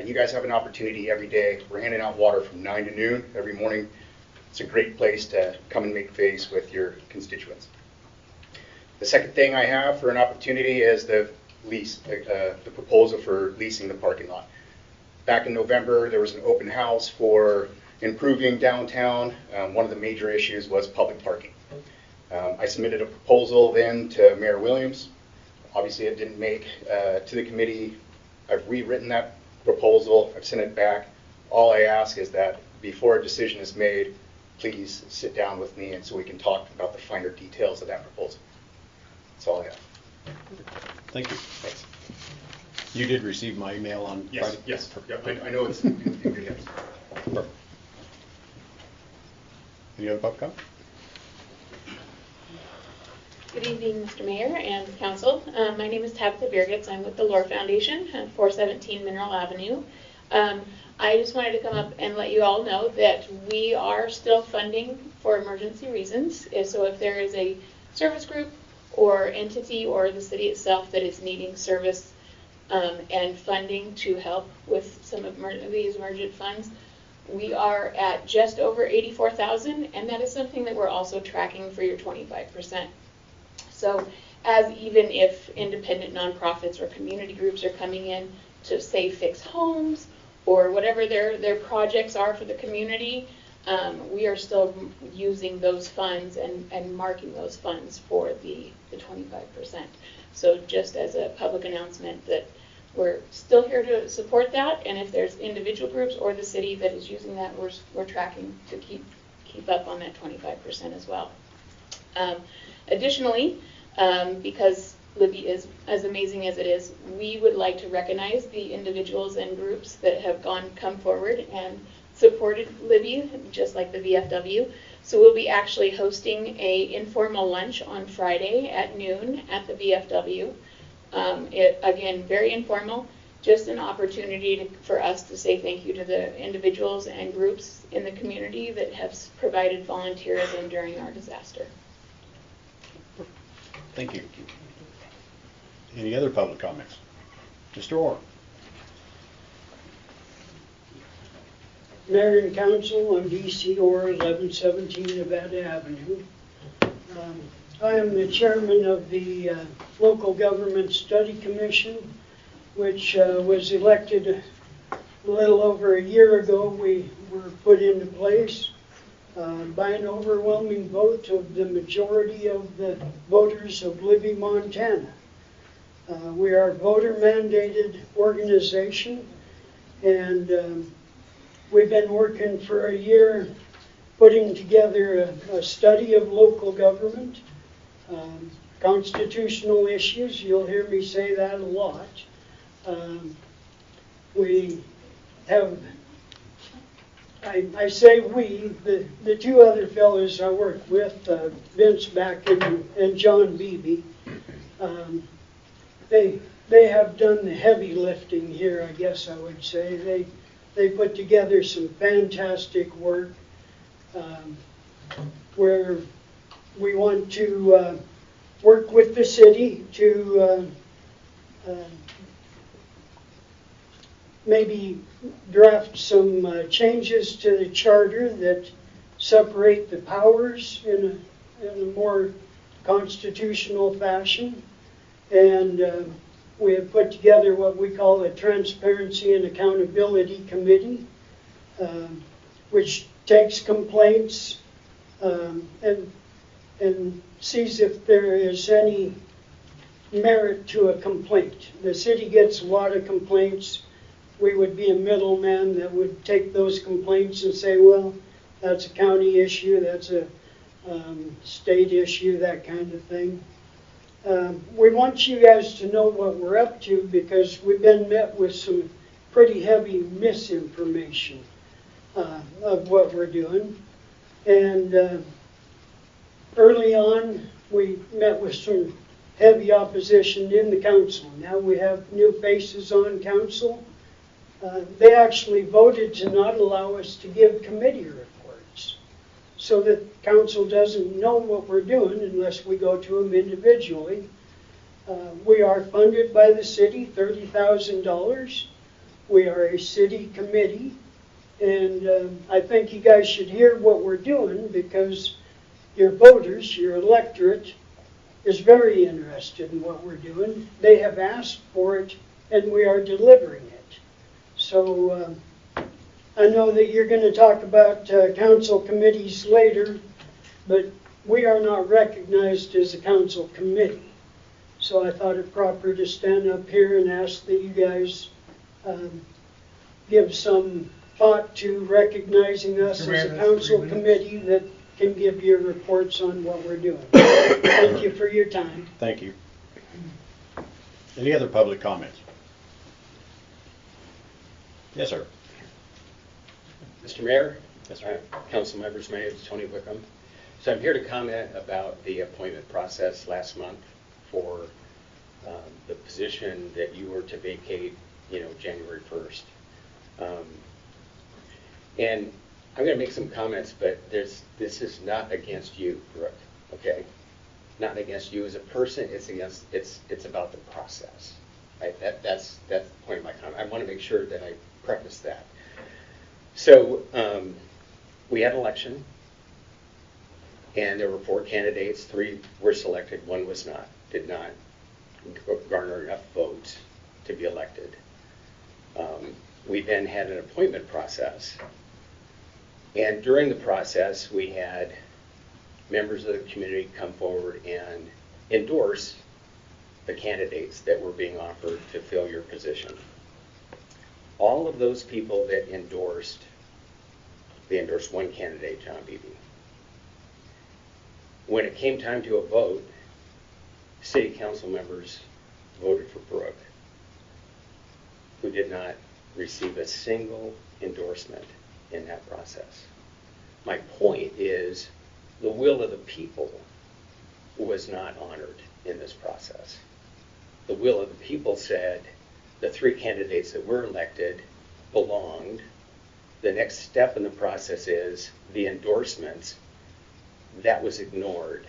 You guys have an opportunity every day. We're handing out water from 9 to noon every morning. It's a great place to come and make face with your constituents. The second thing I have for an opportunity is the lease, the proposal for leasing the parking lot. Back in November, there was an open house for improving downtown. One of the major issues was public parking. I submitted a proposal then to Mayor Williams. Obviously, it didn't make to the committee. I've rewritten that proposal. I've sent it back. All I ask is that before a decision is made, please sit down with me and so we can talk about the finer details of that proposal. That's all I have. Thank you. Thanks. You did receive my email on Friday? Yes. Yep. I know it's in good hands. Perfect. Any other public comment? Good evening, Mr. Mayor and Council. My name is Tabitha Birgitz. I'm with the Lore Foundation at 417 Mineral Avenue. I just wanted to come up and let you all know that we are still funding for emergency reasons. So if there is a service group or entity or the city itself that is needing service and funding to help with some of these emergent funds, we are at just over 84,000, and that is something that we're also tracking for your 25%. So as even if independent nonprofits or community groups are coming in to say fix homes or whatever their projects are for the community, we are still using those funds and marking those funds for the 25%. So just as a public announcement that we're still here to support that, and if there's individual groups or the city that is using that, we're tracking to keep up on that 25% as well. Additionally, because Libby is as amazing as it is, we would like to recognize the individuals and groups that have come forward and supported Libby, just like the VFW. So we'll be actually hosting a informal lunch on Friday at noon at the VFW. Again, very informal, just an opportunity for us to say thank you to the individuals and groups in the community that have provided volunteerism during our disaster. Thank you. Any other public comments? Mr. Orr. Mayor and Council, I'm D.C. Orr, 1117 Nevada Avenue. I am the chairman of the Local Government Study Commission, which was elected a little over a year ago. We were put into place by an overwhelming vote of the majority of the voters of Libby, Montana. We are a voter-mandated organization, and we've been working for a year putting together a study of local government, constitutional issues. You'll hear me say that a lot. We have, I say we, the two other fellows I work with, Vince Back and John Beebe, they have done the heavy lifting here, I guess I would say. They put together some fantastic work where we want to work with the city to maybe draft some changes to the charter that separate the powers in a more constitutional fashion. And we have put together what we call a Transparency and Accountability Committee. which takes complaints and sees if there is any merit to a complaint. The city gets a lot of complaints. We would be a middleman that would take those complaints and say, well, that's a county issue, that's a state issue, that kind of thing. We want you guys to know what we're up to because we've been met with some pretty heavy misinformation of what we're doing. And early on, we met with some heavy opposition in the council. Now we have new faces on council. They actually voted to not allow us to give committee reports so that council doesn't know what we're doing unless we go to them individually. We are funded by the city, $30,000. We are a city committee, and I think you guys should hear what we're doing because your voters, your electorate, is very interested in what we're doing. They have asked for it, and we are delivering it. So I know that you're going to talk about council committees later, but we are not recognized as a council committee. So I thought it proper to stand up here and ask that you guys give some thought to recognizing us as a council committee that can give you reports on what we're doing. Thank you for your time. Thank you. Any other public comments? Yes, sir. Mr. Mayor, Yes, sir. council members, my name is Tony Wickham. So I'm here to comment about the appointment process last month for the position that you were to vacate, January 1st. And I'm going to make some comments, but this is not against you, Brooke, okay? Not against you as a person, it's about the process. Right? That's the point of my comment. I want to make sure that I preface that. So we had an election, and there were 4 candidates. 3 were selected, 1 was not, did not garner enough votes to be elected. We then had an appointment process, and during the process, we had members of the community come forward and endorse the candidates that were being offered to fill your position. All of those people that endorsed, they endorsed 1 candidate, John Beebe. When it came time to a vote, city council members voted for Brooke, who did not receive a single endorsement in that process. My point is, the will of the people was not honored in this process. The will of the people said the 3 candidates that were elected belonged. The next step in the process is the endorsements. That was ignored.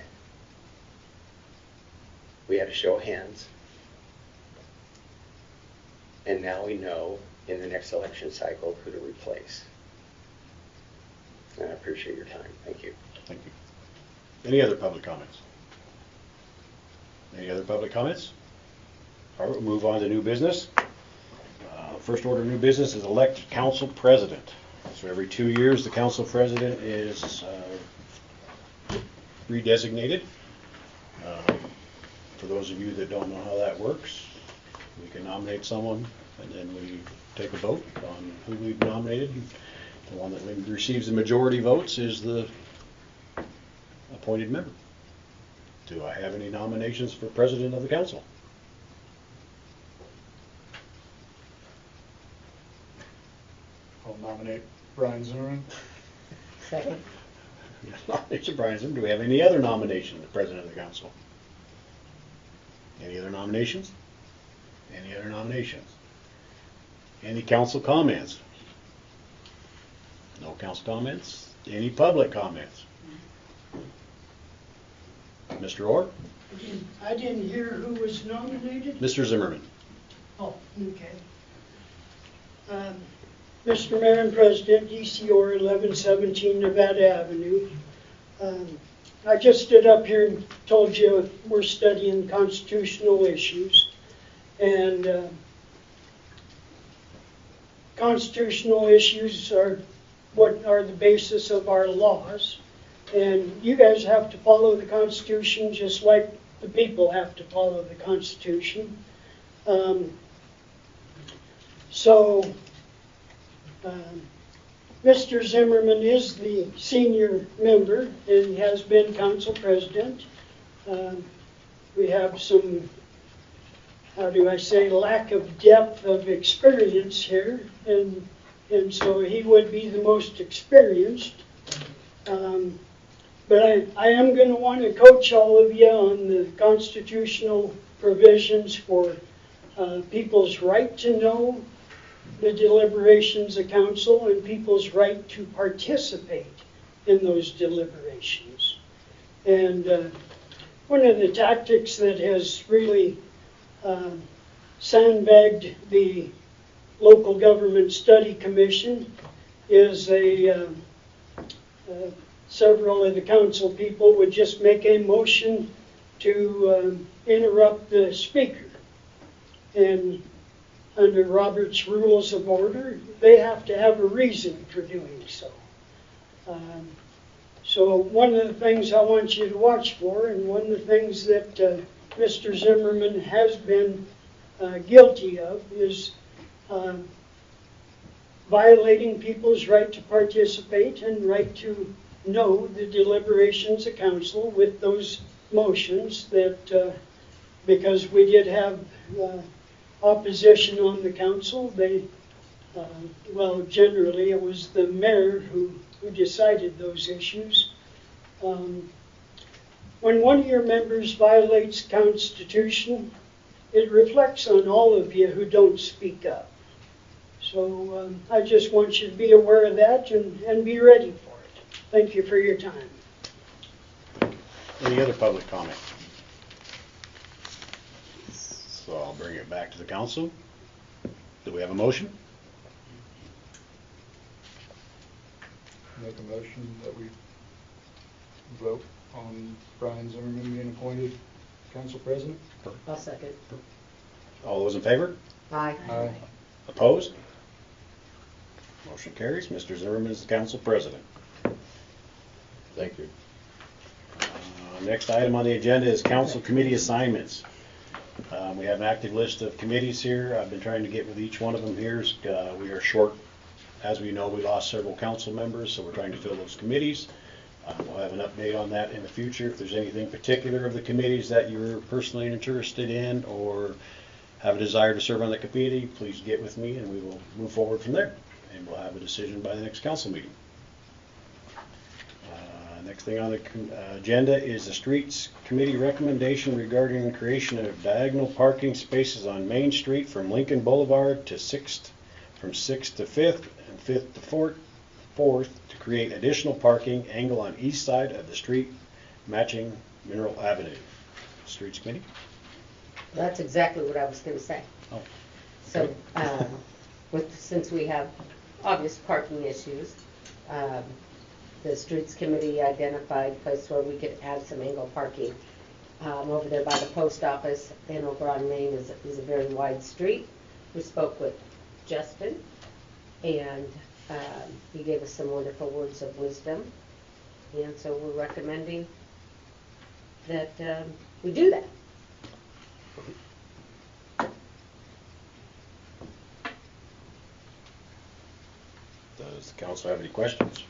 We had a show of hands. And now we know in the next election cycle who to replace. And I appreciate your time. Thank you. Thank you. Any other public comments? Any other public comments? All right, we'll move on to new business. First order of new business is elect council president. So every 2 years, the council president is redesignated. For those of you that don't know how that works, we can nominate someone, and then we take a vote on who we've nominated. The one that receives the majority votes is the appointed member. Do I have any nominations for president of the council? I'll nominate Brian Zimmerman. Second. Nomination Brian Zimmerman. Do we have any other nominations for president of the council? Any other nominations? Any other nominations? Any council comments? No council comments? Any public comments? Mr. Orr? I didn't hear who was nominated. Mr. Zimmerman. Oh, okay. Mr. Mayor and President, DCOR 1117 Nevada Avenue. I just stood up here and told you we're studying constitutional issues. And constitutional issues are what are the basis of our laws. And you guys have to follow the Constitution just like the people have to follow the Constitution. Mr. Zimmerman is the senior member and has been council president. We have some, how do I say, lack of depth of experience here, and so he would be the most experienced. But I am going to want to coach all of you on the constitutional provisions for people's right to know the deliberations of council and people's right to participate in those deliberations. And one of the tactics that has really sandbagged the Local Government Study Commission is several of the council people would just make a motion to interrupt the speaker. And under Robert's Rules of Order, they have to have a reason for doing so. So one of the things I want you to watch for, and one of the things that Mr. Zimmerman has been guilty of, is violating people's right to participate and right to know the deliberations of council with those motions that, because we did have opposition on the council, they, well, generally it was the mayor who decided those issues. When one of your members violates the Constitution, it reflects on all of you who don't speak up. So I just want you to be aware of that and be ready for it. Thank you for your time. Any other public comment? So I'll bring it back to the council. Do we have a motion? Make a motion that we vote on Brian Zimmerman being appointed council president. I'll second. All those in favor? Aye. Aye. Opposed? Motion carries. Mr. Zimmerman is the council president. Thank you. Next item on the agenda is council committee assignments. We have an active list of committees here. I've been trying to get with each one of them here. We are short. As we know, we lost several council members, so we're trying to fill those committees. We'll have an update on that in the future. If there's anything particular of the committees that you're personally interested in or have a desire to serve on the committee, please get with me and we will move forward from there. And we'll have a decision by the next council meeting. Next thing on the agenda is the Streets Committee recommendation regarding creation of diagonal parking spaces on Main Street from Lincoln Boulevard to 6th, from 6th to 5th, and 5th to 4th to create additional parking angle on east side of the street matching Mineral Avenue. Streets Committee? That's exactly what I was going to say. Oh. So, since we have obvious parking issues, the Streets Committee identified a place where we could add some angle parking. Over there by the post office and over on Main is a very wide street. We spoke with Justin, and he gave us some wonderful words of wisdom. And so we're recommending that we do that. Does the council have any questions?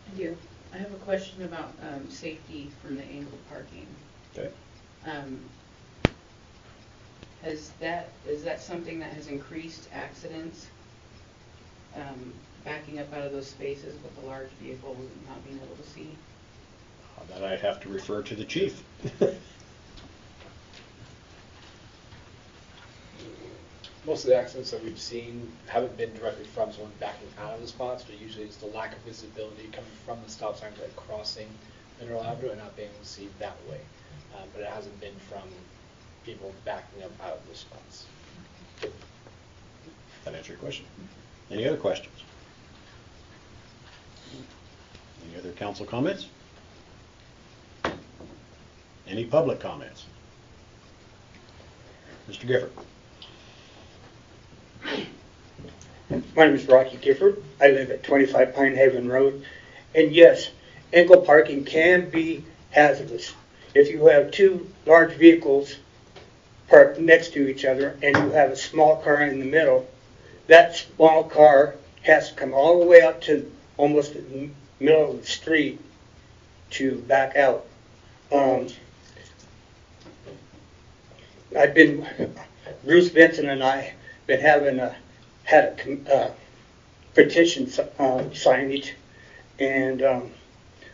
I do. I have a question about safety from the angled parking. Okay. Is that something that has increased accidents, backing up out of those spaces with the large vehicles and not being able to see? That I'd have to refer to the chief. Most of the accidents that we've seen haven't been directly from someone backing out of the spots, but usually it's the lack of visibility coming from the stop sign, like crossing Mineral Avenue and not being able to see that way. But it hasn't been from people backing up out of the spots. That answer your question? Any other questions? Any other council comments? Any public comments? Mr. Gifford. My name is Rocky Gifford. I live at 25 Pine Haven Road. And yes, angle parking can be hazardous. If you have two large vehicles parked next to each other and you have a small car in the middle, that small car has to come all the way up to almost the middle of the street to back out. Bruce Benson and I been having had a petition signage, and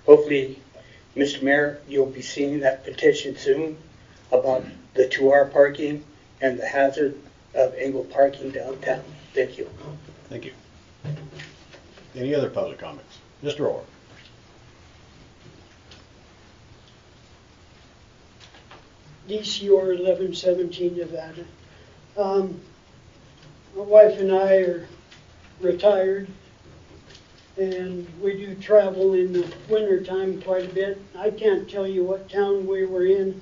hopefully, Mr. Mayor, you'll be seeing that petition soon about the 2-hour parking and the hazard of angle parking downtown. Thank you. Thank you. Any other public comments? Mr. Orr. DCR 1117 Nevada. My wife and I are retired, and we do travel in the wintertime quite a bit. I can't tell you what town we were in.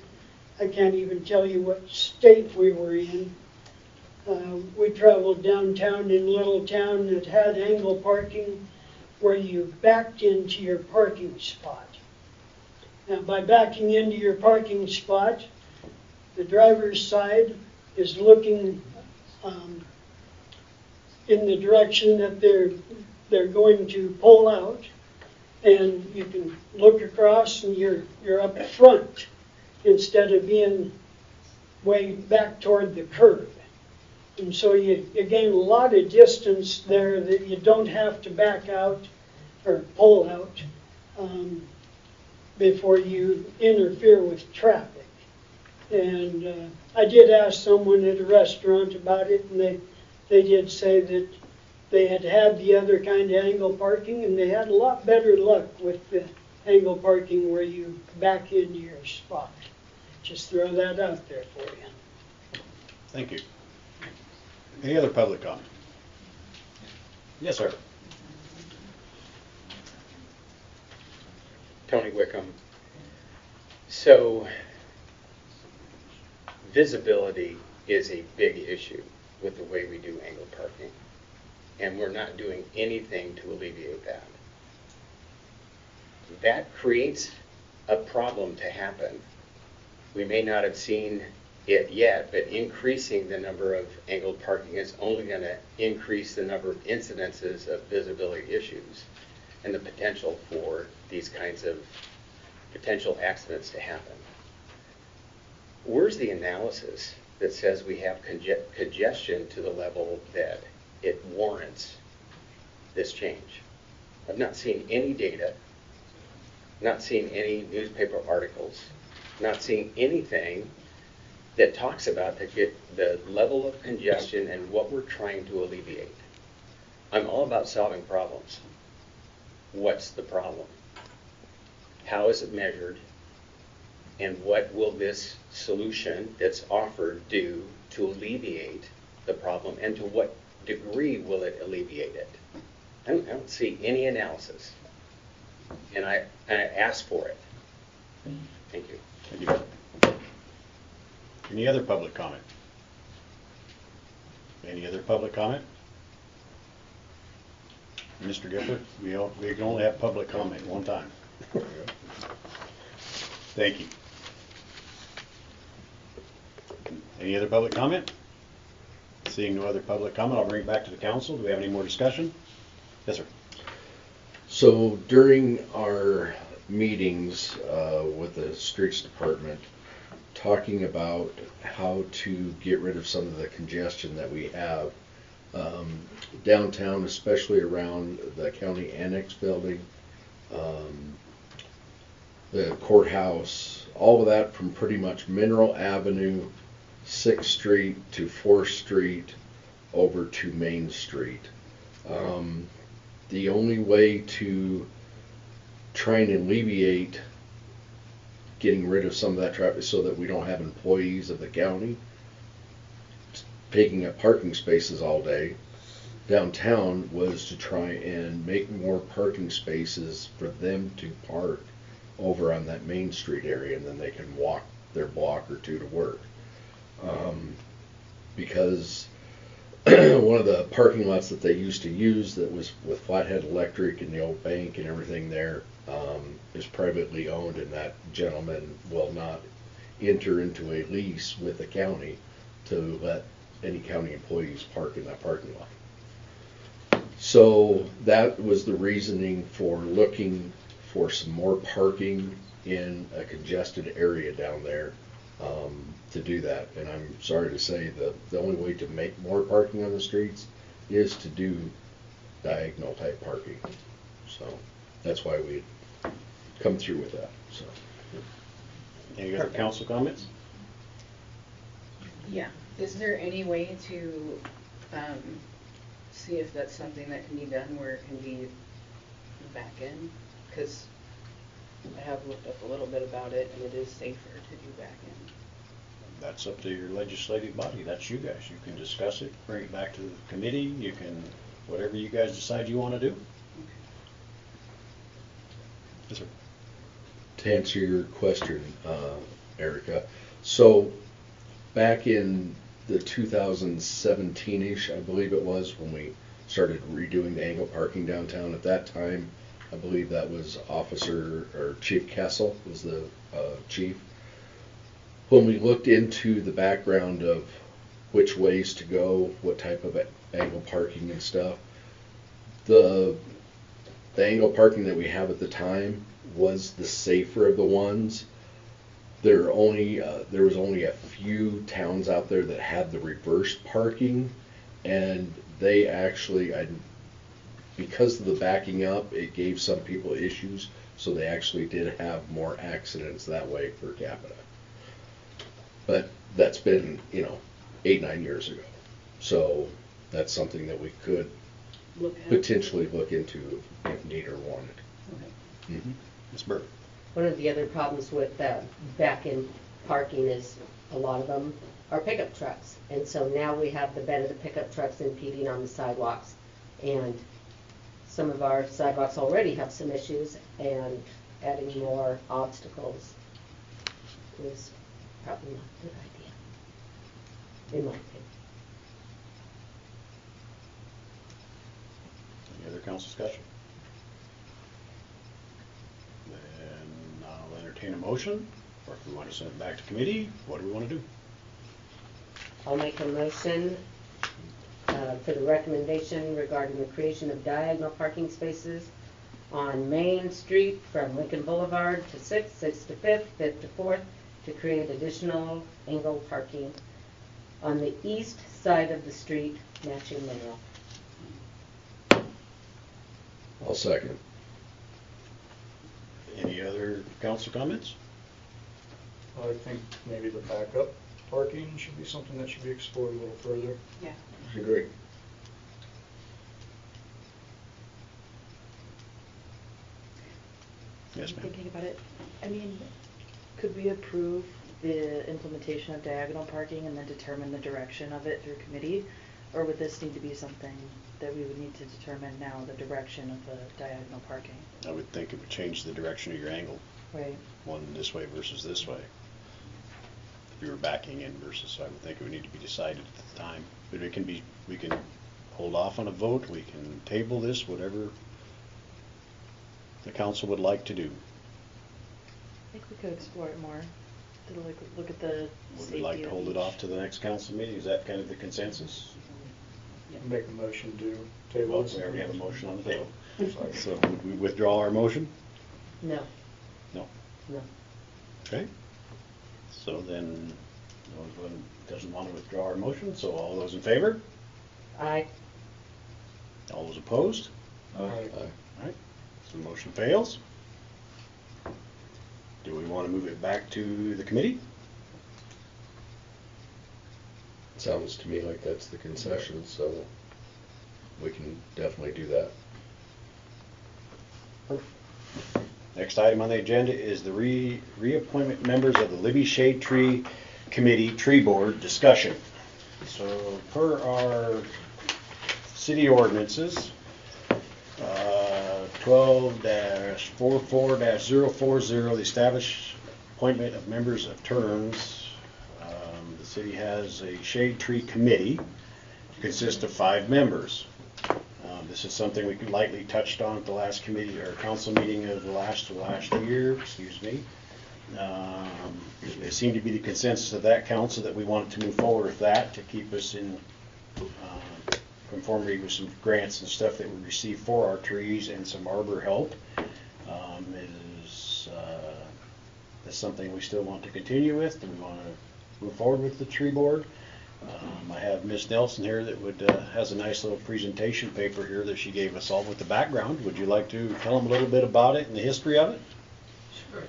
I can't even tell you what state we were in. We traveled downtown in a little town that had angle parking where you backed into your parking spot. Now, by backing into your parking spot, the driver's side is looking in the direction that they're going to pull out, and you can look across and you're up front instead of being way back toward the curb. And so you gain a lot of distance there that you don't have to back out or pull out before you interfere with traffic. And I did ask someone at a restaurant about it, and they did say that they had the other kind of angle parking, and they had a lot better luck with the angle parking where you back into your spot. Just throw that out there for you. Thank you. Any other public comment? Yes, sir. Tony Wickham. So, visibility is a big issue with the way we do angle parking, and we're not doing anything to alleviate that. That creates a problem to happen. We may not have seen it yet, but increasing the number of angled parking is only going to increase the number of incidences of visibility issues and the potential for these kinds of potential accidents to happen. Where's the analysis that says we have congestion to the level that it warrants this change? I've not seen any data, not seen any newspaper articles, not seen anything that talks about the level of congestion and what we're trying to alleviate. I'm all about solving problems. What's the problem? How is it measured? And what will this solution that's offered do to alleviate the problem, and to what degree will it alleviate it? I don't see any analysis, and I ask for it. Thank you. Thank you. Any other public comment? Any other public comment? Mr. Gifford, we can only have public comment one time. Thank you. Any other public comment? Seeing no other public comment, I'll bring it back to the council. Do we have any more discussion? Yes, sir. So during our meetings with the streets department, talking about how to get rid of some of the congestion that we have downtown, especially around the county annex building, the courthouse, all of that from pretty much Mineral Avenue, 6th Street to 4th Street over to Main Street. The only way to try and alleviate getting rid of some of that traffic so that we don't have employees of the county taking up parking spaces all day downtown was to try and make more parking spaces for them to park over on that Main Street area, and then they can walk their block or two to work. Because one of the parking lots that they used to use that was with Flathead Electric and the old bank and everything there, is privately owned, and that gentleman will not enter into a lease with the county to let any county employees park in that parking lot. So that was the reasoning for looking for some more parking in a congested area down there, to do that. And I'm sorry to say the only way to make more parking on the streets is to do diagonal type parking. So that's why we come through with that. So, any other council comments? Yeah. Is there any way to see if that's something that can be done where it can be back in? Because I have looked up a little bit about it, and it is safer to do back in. That's up to your legislative body. That's you guys. You can discuss it, bring it back to the committee. You can, whatever you guys decide you want to do. Yes, sir. to answer your question, Erica, so back in the 2017-ish, I believe it was, when we started redoing the angle parking downtown. At that time, I believe that was Officer or Chief Kessel was the chief. When we looked into the background of which ways to go, what type of angle parking and stuff, the angle parking that we have at the time was the safer of the ones. There was only a few towns out there that had the reverse parking, and they actually, because of the backing up, it gave some people issues, so they actually did have more accidents that way per capita. But that's been, 8-9 years ago. So that's something that we could potentially look into if need or wanted. Okay. Mm-hmm. Ms. Burke. One of the other problems with back-in parking is a lot of them are pickup trucks. And so now we have the bed of the pickup trucks impeding on the sidewalks. And some of our sidewalks already have some issues, and adding more obstacles is probably not a good idea, in my opinion. Any other council discussion? Then I'll entertain a motion, or if we want to send it back to committee, what do we want to do? I'll make a motion for the recommendation regarding the creation of diagonal parking spaces on Main Street from Lincoln Boulevard to 6th, 6th to 5th, 5th to 4th, to create additional angle parking on the east side of the street, matching Mineral. I'll second. Any other council comments? I think maybe the backup parking should be something that should be explored a little further. Yeah. I agree. Yes, ma'am. Thinking about it, I mean, could we approve the implementation of diagonal parking and then determine the direction of it through committee? Or would this need to be something that we would need to determine now, the direction of the diagonal parking? I would think it would change the direction of your angle. Right. One this way versus this way. If you were backing in versus, I would think it would need to be decided at the time. But it can be, we can hold off on a vote, we can table this, whatever the council would like to do. I think we could explore it more, to look at the Would safety we like to of hold it each. off to the next council meeting? Is that kind of the consensus? Make a motion to table Well, this. we already have a motion on the table. Sorry. So would we withdraw our motion? No. No. No. Okay. So then, no one doesn't want to withdraw our motion, so all those in favor? Aye. All those opposed? Aye. All right, so the motion fails. Do we want to move it back to the committee? Sounds to me like that's the concession, so we can definitely do that. Next item on the agenda is the reappointment members of the Libby Shade Tree Committee Tree Board discussion. So per our city ordinances, 12-44-040, the established appointment of members of terms. The city has a shade tree committee, consist of 5 members. This is something we lightly touched on at the last committee or council meeting of the last year, excuse me. It seemed to be the consensus of that council that we wanted to move forward with that to keep us in conformity with some grants and stuff that we received for our trees and some arbor help. That's something we still want to continue with. Do we want to move forward with the tree board? I have Ms. Nelson here that has a nice little presentation paper here that she gave us all with the background. Would you like to tell them a little bit about it and the history of it? Sure.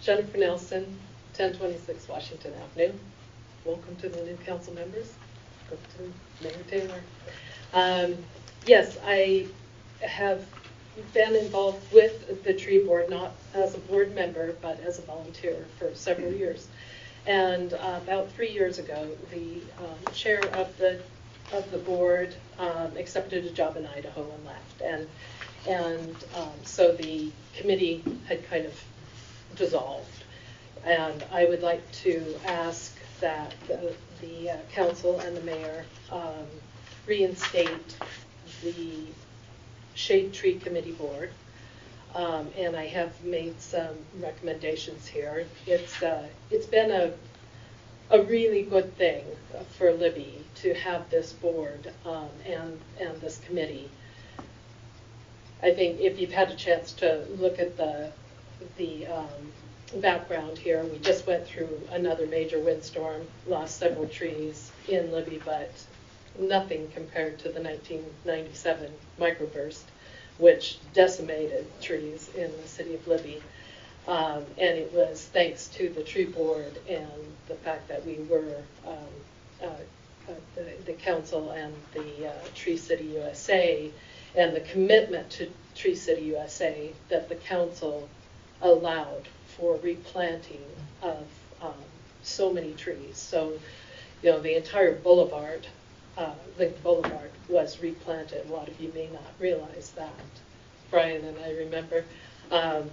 Jennifer Nelson, 1026 Washington Avenue. Welcome to the new council members. Welcome to Mayor Taylor. Yes, I have been involved with the tree board, not as a board member, but as a volunteer for several years. And about 3 years ago, the chair of the board accepted a job in Idaho and left. And so the committee had kind of dissolved. And I would like to ask that the council and the mayor reinstate the Shade Tree Committee Board, and I have made some recommendations here. It's been a really good thing for Libby to have this board and this committee. I think if you've had a chance to look at the background here, we just went through another major windstorm, lost several trees in Libby, but nothing compared to the 1997 microburst, which decimated trees in the city of Libby. And it was thanks to the tree board and the fact that we were the council and the Tree City USA and the commitment to Tree City USA that the council allowed for replanting of so many trees. So, you know, the entire boulevard, Lincoln Boulevard, was replanted. A lot of you may not realize that. Brian and I remember,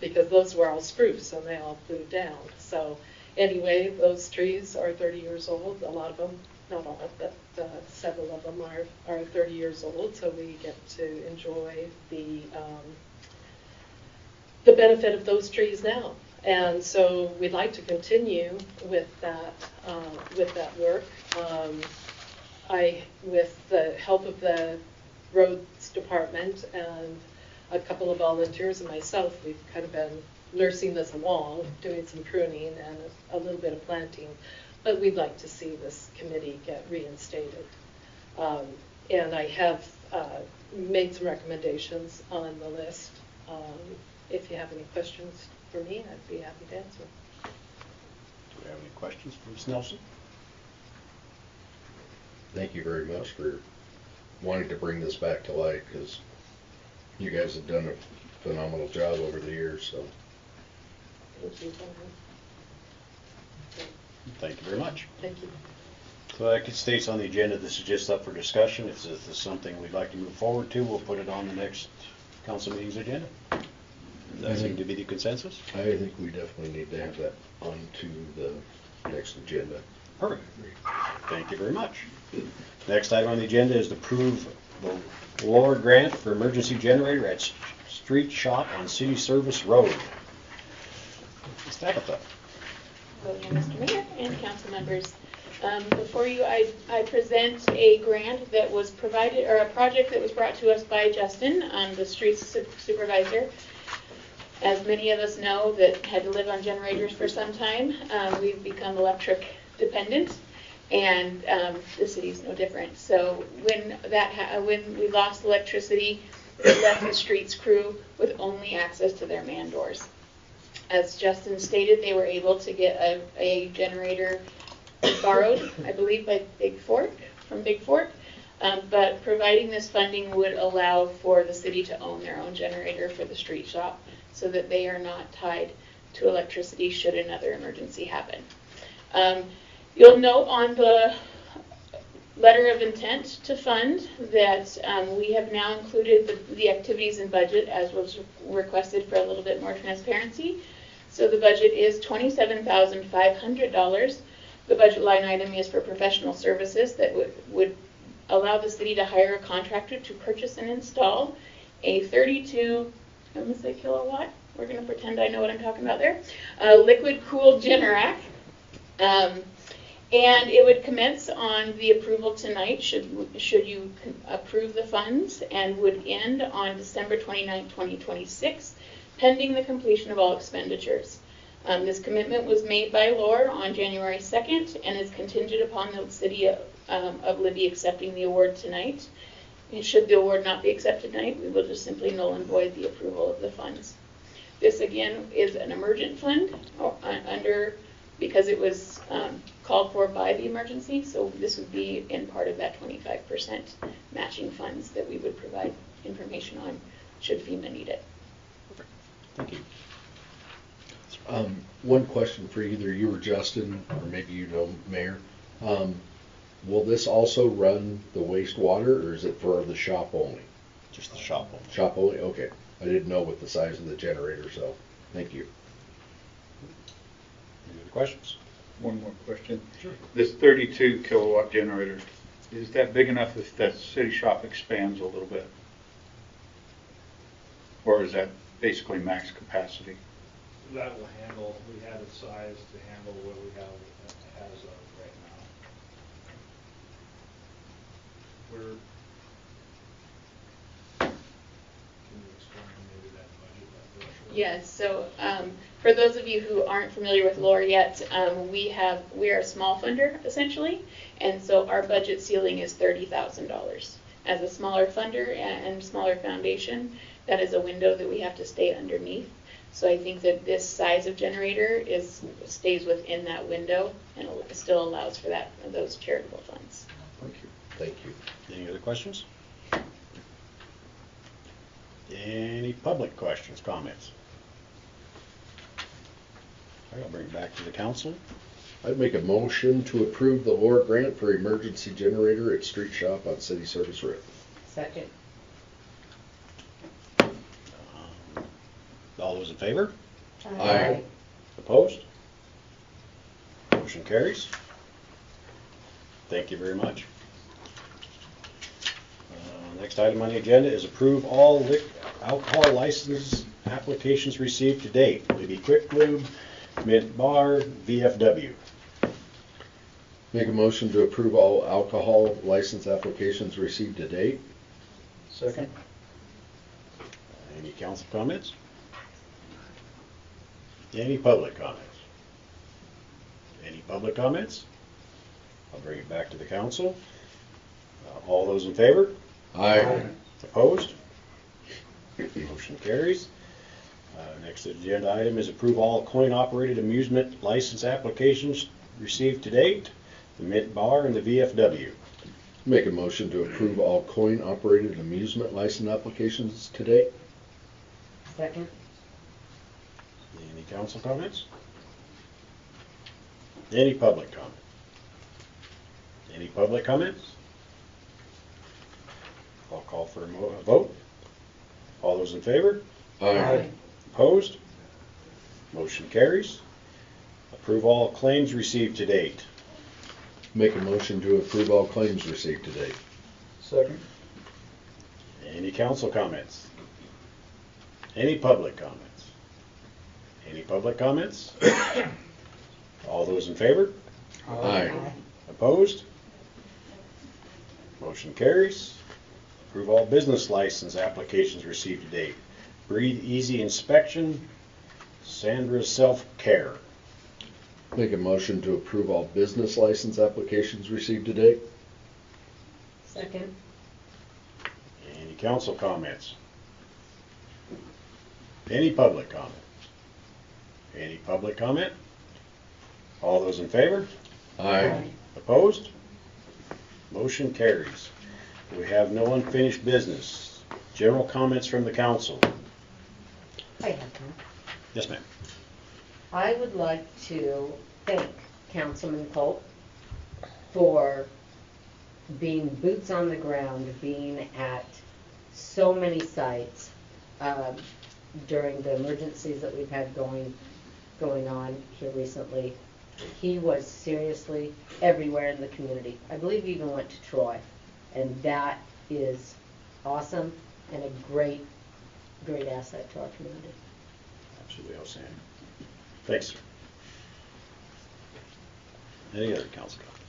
because those were all spruce and they all blew down. So anyway, those trees are 30 years old. A lot of them, not all, but several of them are 30 years old. So we get to enjoy the benefit of those trees now. And so we'd like to continue with that work. With the help of the roads department and a couple of volunteers and myself, we've kind of been nursing this along, doing some pruning and a little bit of planting. But we'd like to see this committee get reinstated. And I have made some recommendations on the list. If you have any questions for me, I'd be happy to answer. Do we have any questions for Ms. Nelson? Thank you very much for wanting to bring this back to light, because you guys have done a phenomenal job over the years. So thank you very much. Thank you. So like it states on the agenda, this is just up for discussion. If this is something we'd like to move forward to, we'll put it on the next council meeting's agenda. Does that seem to be the consensus? I think we definitely need to have that onto the next agenda. Perfect. Thank you very much. Next item on the agenda is to approve the lower grant for emergency generator at Street Shop on City Service Road. Ms. Tabitha. William, Mr. Mayor, and council members. Before you, I present a grant that was provided, or a project that was brought to us by Justin, the streets supervisor. As many of us know that had to live on generators for some time, we've become electric dependent, and the city's no different. So when we lost electricity, it left the streets crew with only access to their man doors. As Justin stated, they were able to get a generator borrowed, I believe, by from Big Fork. But providing this funding would allow for the city to own their own generator for the street shop, so that they are not tied to electricity should another emergency happen. You'll note on the letter of intent to fund that we have now included the activities in budget as was requested for a little bit more transparency. So the budget is $27,500. The budget line item is for professional services that would allow the city to hire a contractor to purchase and install a 32, I'm going to say kilowatt, we're going to pretend I know what I'm talking about there, liquid cooled Generac. And it would commence on the approval tonight, should you approve the funds, and would end on December 29, 2026, pending the completion of all expenditures. This commitment was made by LOR on January 2nd and is contingent upon the city of Libby accepting the award tonight. And should the award not be accepted tonight, we will just simply null and void the approval of the funds. This again is an emergent fund because it was called for by the emergency, so this would be in part of that 25% matching funds that we would provide information on should FEMA need it. Thank you. One question for either you or Justin, or maybe you know, Mayor. Will this also run the wastewater, or is it for the shop only? Just the shop only. Shop only? Okay. I didn't know what the size of the generator, so thank you. Any other questions? One more question. Sure. This 32 kilowatt generator, is that big enough if that city shop expands a little bit? Or is that basically max capacity? That will handle, we have it sized to handle what we have as of right now. Can you explain maybe that budget, that threshold? Yes, so for those of you who aren't familiar with LOR yet, we are a small funder essentially, and so our budget ceiling is $30,000. As a smaller funder and smaller foundation, that is a window that we have to stay underneath. So I think that this size of generator stays within that window and still allows for those charitable funds. Thank you. Thank you. Any other questions? Any public questions, comments? All right, I'll bring it back to the council. I'd make a motion to approve the LOR grant for emergency generator at Street Shop on City Service Road. Second. All those in favor? Aye. Opposed? Motion carries. Thank you very much. Next item on the agenda is approve all alcohol license applications received to date. Libby Quick Lube, Mint Bar, VFW. Make a motion to approve all alcohol license applications received to date. Second. Any council comments? Any public comments? Any public comments? I'll bring it back to the council. All those in favor? Aye. Opposed? Motion carries. Next agenda item is approve all coin-operated amusement license applications received to date, the Mint Bar and the VFW. Make a motion to approve all coin-operated amusement license applications to date. Second. Any council comments? Any public comments? Any public comments? I'll call for a vote. All those in favor? Aye. Opposed? Motion carries. Approve all claims received to date. Make a motion to approve all claims received to date. Second. Any council comments? Any public comments? Any public comments? All those in favor? Aye. Opposed? Motion carries. Approve all business license applications received to date. Breathe Easy Inspection, Sandra's Self Care. Make a motion to approve all business license applications received to date. Second. Any council comments? Any public comment? Any public comment? All those in favor? Aye. Opposed? Motion carries. We have no unfinished business. General comments from the council. I have one. Yes, ma'am. I would like to thank Councilman Culp for being boots on the ground, being at so many sites during the emergencies that we've had going going on here recently. He was seriously everywhere in the community. I believe he even went to Troy. And that is awesome and a great, great asset to our community. Absolutely outstanding. Thanks, sir. Any other council comments?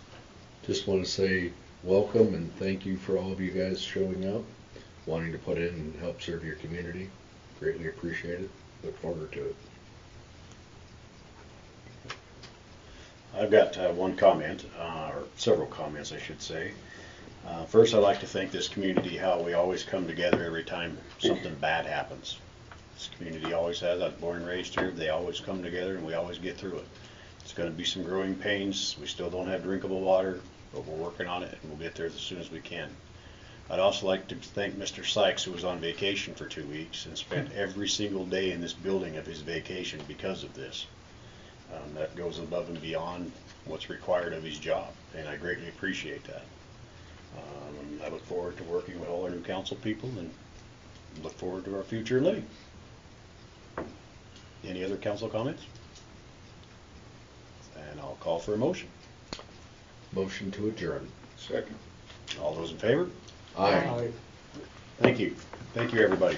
Just want to say welcome and thank you for all of you guys showing up, wanting to put in and help serve your community. Greatly appreciate it. Look forward to it. I've got one comment, or several comments I should say. First, I'd like to thank this community how we always come together every time something bad happens. This community always has. I was born and raised here. They always come together and we always get through it. It's going to be some growing pains. We still don't have drinkable water, but we're working on it and we'll get there as soon as we can. I'd also like to thank Mr. Sykes, who was on vacation for 2 weeks and spent every single day in this building of his vacation because of this. That goes above and beyond what's required of his job, and I greatly appreciate that. I look forward to working with all our new council people and look forward to our future in Libby. Any other council comments? And I'll call for a motion. Motion to adjourn. Second. All those in favor? Aye. Thank you. Thank you, everybody.